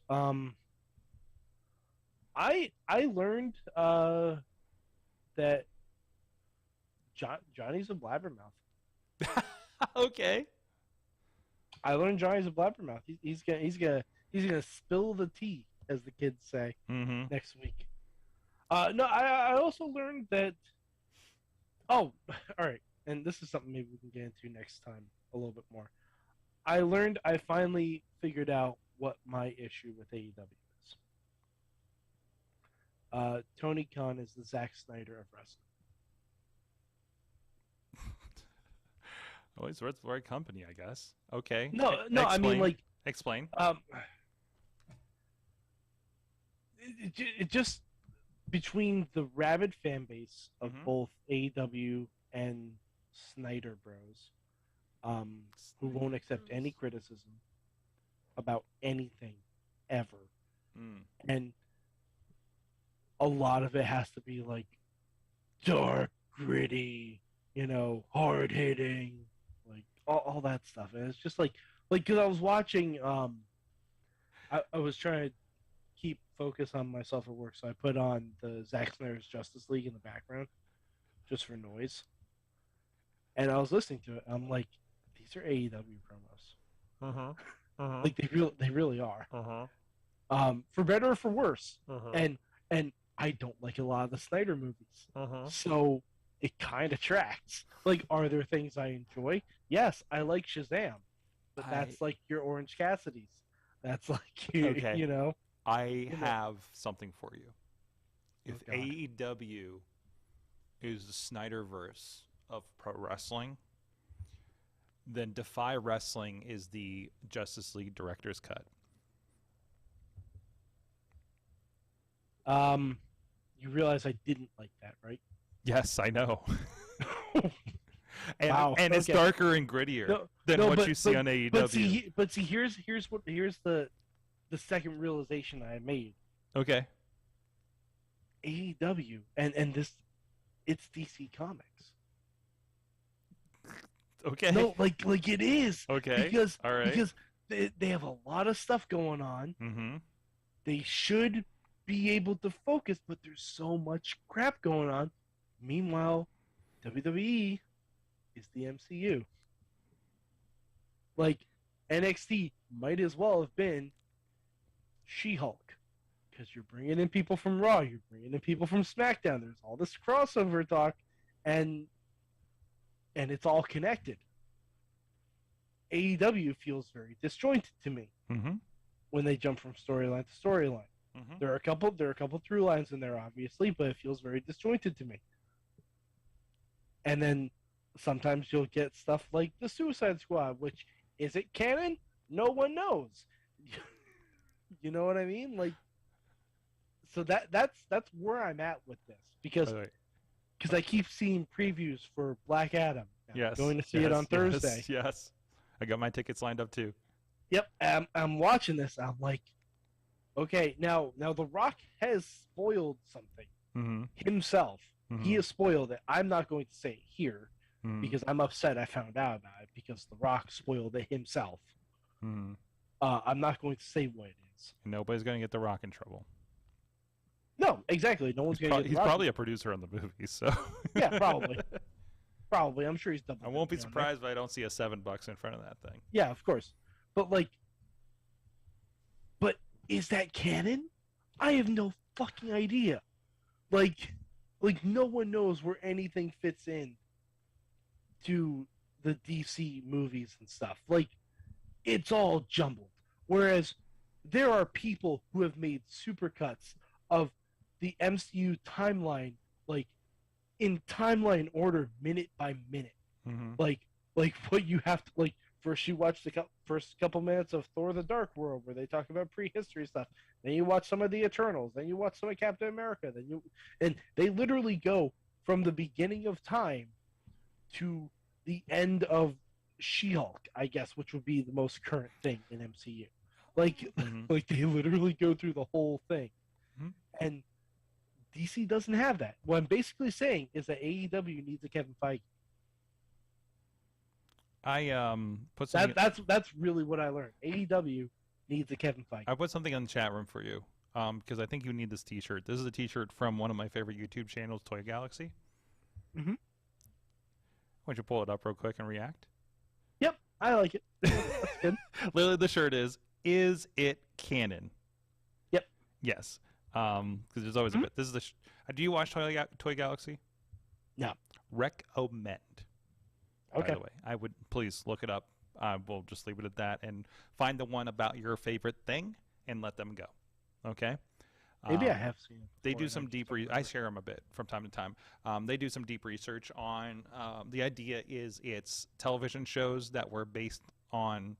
I learned that Johnny's a blabbermouth. Okay. I learned Johnny's a blabbermouth. He's gonna spill the tea, as the kids say, next week. No, I also learned that. Oh, all right, and this is something maybe we can get into next time a little bit more. I finally figured out what my issue with AEW is. Tony Khan is the Zack Snyder of wrestling. Oh, it's worth the right company, I guess. Okay. No, explain. I mean, like, explain. It just between the rabid fan base of both AEW and Snyder Bros, who won't accept any criticism about anything ever. And a lot of it has to be like dark, gritty, hard hitting, like all that stuff. And it's just like because I was watching, I was trying to keep focus on myself at work, so I put on the Zack Snyder's Justice League in the background just for noise. And I was listening to it. And I'm like, these are AEW promos. Like they really are. For better or for worse. And I don't like a lot of the Snyder movies. So it kind of tracks. Like, are there things I enjoy? Yes, I like Shazam, but that's like your Orange Cassidy's. That's like okay. I have something for you. If AEW is the Snyderverse of pro wrestling, then Defy Wrestling is the Justice League Director's Cut. You realize I didn't like that, right? Yes, I know. And, wow. And it's darker and grittier than what you see on AEW. But see, here's the second realization I made. Okay. AEW and this, it's DC Comics. Okay. No, like it is. Okay. Because all right. Because they have a lot of stuff going on. Mm-hmm. They should be able to focus, but there's so much crap going on. Meanwhile, WWE is the MCU. Like, NXT might as well have been She-Hulk, because you're bringing in people from Raw, you're bringing in people from SmackDown. There's all this crossover talk, and it's all connected. AEW feels very disjointed to me when they jump from storyline to storyline. There are a couple through lines in there, obviously, but it feels very disjointed to me. And then sometimes you'll get stuff like the Suicide Squad, which is it canon? No one knows. You know what I mean? Like, so that's where I'm at with this, because I keep seeing previews for Black Adam. Yes, going to see it on Thursday. Yes, I got my tickets lined up too. Yep, I'm watching this. I'm like, okay, now The Rock has spoiled something himself. He has spoiled it. I'm not going to say it here because I'm upset I found out about it because The Rock spoiled it himself. I'm not going to say what it is. Nobody's going to get The Rock in trouble. No, exactly. No one's going to get He's probably a producer on the movie, so. Yeah, probably. Probably. I'm sure he's double. I won't be surprised if I don't see a $7 in front of that thing. Yeah, of course. But is that canon? I have no fucking idea. Like no one knows where anything fits in to the DC movies and stuff. Like, it's all jumbled. Whereas there are people who have made supercuts of the MCU timeline, like in timeline order, minute by minute. Like what you have to, like, first you watch the first couple minutes of Thor: The Dark World, where they talk about prehistory stuff. Then you watch some of the Eternals. Then you watch some of Captain America. And they literally go from the beginning of time to the end of She-Hulk, I guess, which would be the most current thing in MCU. Like they literally go through the whole thing. And DC doesn't have that. What I'm basically saying is that AEW needs a Kevin Feige. I put something. That's really what I learned. AEW needs a Kevin Feige. I put something in the chat room for you, because I think you need this T-shirt. This is a T-shirt from one of my favorite YouTube channels, Toy Galaxy. Why don't you pull it up real quick and react? Yep, I like it. That's good. Literally, the shirt is it canon? Yep. Yes. Because there's always a bit. This is the. Do you watch Toy Galaxy? No. Recommend. Okay. By the way, I would please look it up. We'll just leave it at that and find the one about your favorite thing and let them go. Okay. Maybe I have seen it. They do some deep. I share them a bit from time to time. They do some deep research on. The idea is it's television shows that were based on,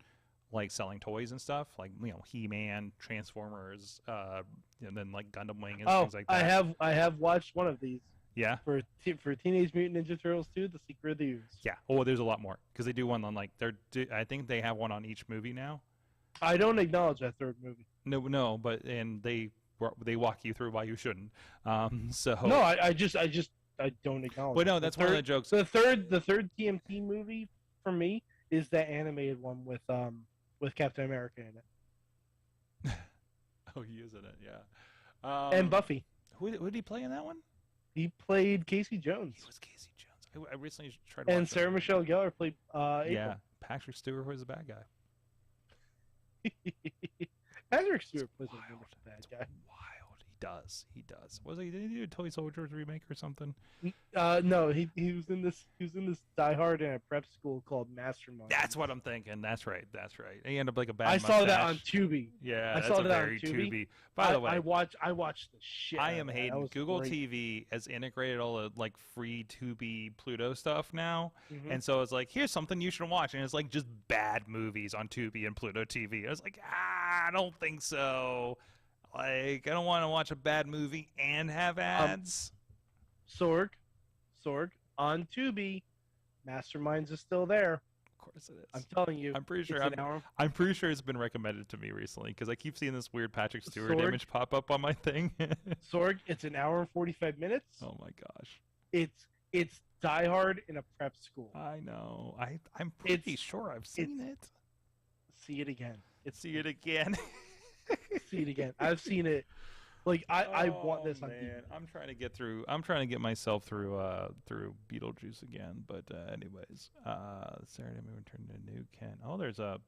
like, selling toys and stuff, like, He-Man, Transformers, and then like Gundam Wing and things like that. I have watched one of these. Yeah. For Teenage Mutant Ninja Turtles 2, The Secret of the Ooze. Yeah. Oh, there's a lot more because they do one on like I think they have one on each movie now. I don't acknowledge that third movie. No, but they walk you through why you shouldn't. So no, I don't acknowledge. But no, that's one of the jokes. The third TMT movie for me is that animated one with Captain America in it. Oh, he is in it, yeah. And Buffy. Who did he play in that one? He played Casey Jones. He was Casey Jones. I recently tried to watch And Sarah Michelle Gellar played April. Yeah, Patrick Stewart was the bad guy. Patrick Stewart plays a wonderful bad guy. Wild. He does. Did he do a Toy Soldiers remake or something? No, he was in this Die Hard in a prep school called Mastermind. That's what I'm thinking. That's right. He ended up like a bad I mustache. saw that on Tubi. Yeah, I saw that very on Tubi. By the way, I watched the shit. I am hating Google great. TV has integrated all the like free Tubi Pluto stuff now, Mhm. and so it's like here's something you should watch, and it's like just bad movies on Tubi and Pluto TV. I was like, I don't think so. Like I don't want to watch a bad movie and have ads. Sorg, on Tubi, Masterminds is still there. Of course it is. I'm telling you. I'm pretty sure. it's an hour. I'm pretty sure it's been recommended to me recently because I keep seeing this weird Patrick Stewart Sorg? image pop up on my thing. Sorg, it's an hour and 45 minutes. Oh my gosh. It's Die Hard in a prep school. I know. I'm pretty sure I've seen it. See it again. See it again. See it again. I've seen it. Like I want this on TV. I'm trying to get myself through Beetlejuice again. But anyways, Saturday we returned to New Kent. Oh, there's a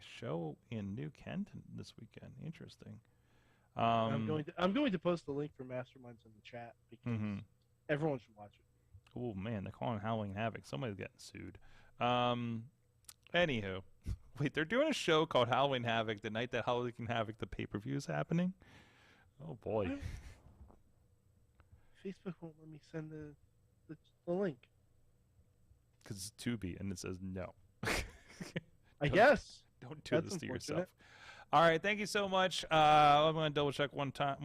show in New Kent this weekend. Interesting. I'm going to post the link for Masterminds in the chat because everyone should watch it. Oh man, they're calling Halloween Havoc. Somebody's getting sued. Anywho, wait, they're doing a show called Halloween Havoc the night that Halloween Havoc the pay-per-view is happening. Oh boy. Facebook won't let me send the link. Because it's Tubi and it says no. I guess. Don't do this to yourself. All right, thank you so much. I'm going to double check one time.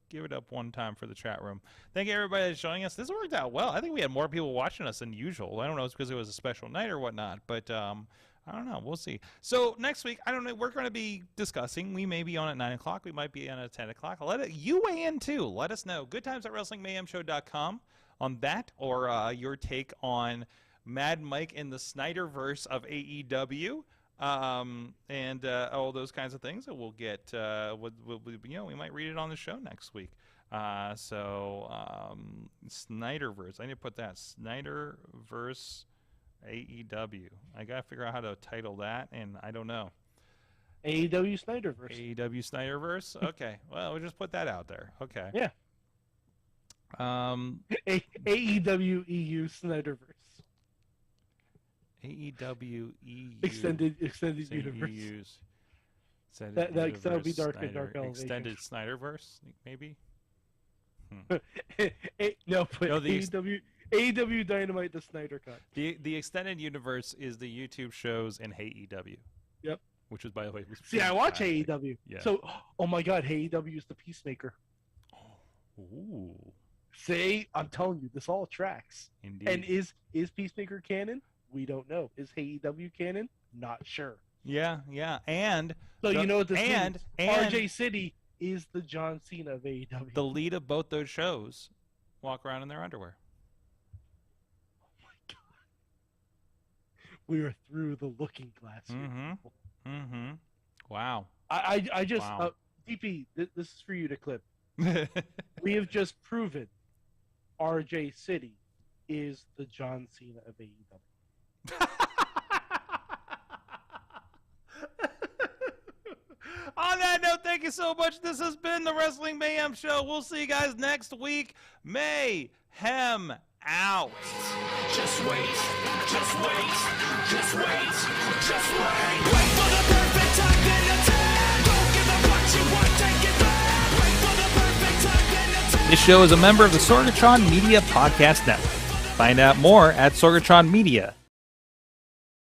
Give it up one time for the chat room. Thank you, everybody, that's joining us. This worked out well. I think we had more people watching us than usual. I don't know if it's because it was a special night or whatnot, but I don't know. We'll see. So next week, I don't know. We're going to be discussing. We may be on at 9 o'clock. We might be on at 10 o'clock. You weigh in, too. Let us know. GoodTimes@WrestlingMayhemShow.com on that or your take on Mad Mike in the Snyderverse of AEW. And all those kinds of things that we'll get. We might read it on the show next week. Snyderverse. I need to put that Snyderverse AEW. I gotta figure out how to title that, and I don't know. AEW Snyderverse. AEW Snyderverse. Okay. Well, we'll just put that out there. Okay. Yeah. AEW EU Snyderverse. AEW EU extended universe. That would be dark and dark elevation. Extended Snyderverse, maybe. No, but AEW Dynamite, the Snyder Cut. The extended universe is the YouTube shows in AEW. Yep. Which is, by the way, I watch AEW. Yeah. So, oh my God, AEW is the Peacemaker. Ooh. See, I'm telling you, this all tracks. Indeed. And is Peacemaker canon? We don't know. Is AEW canon? Not sure. Yeah. And so you know what this means? And RJ City is the John Cena of AEW. The lead of both those shows walk around in their underwear. Oh my God. We are through the looking glass here. Mm-hmm. Wow. I just DP, this is for you to clip. We have just proven RJ City is the John Cena of AEW. On that note, thank you so much. This has been the Wrestling Mayhem Show. We'll see you guys next week. Mayhem out. Just wait, just wait, just wait, just wait. Wait for the perfect time, then attack. Don't give up what you want, take it back. Wait for the perfect time, then attack. This show is a member of the Sorgatron Media Podcast Network. Find out more at sorgatronmedia.com.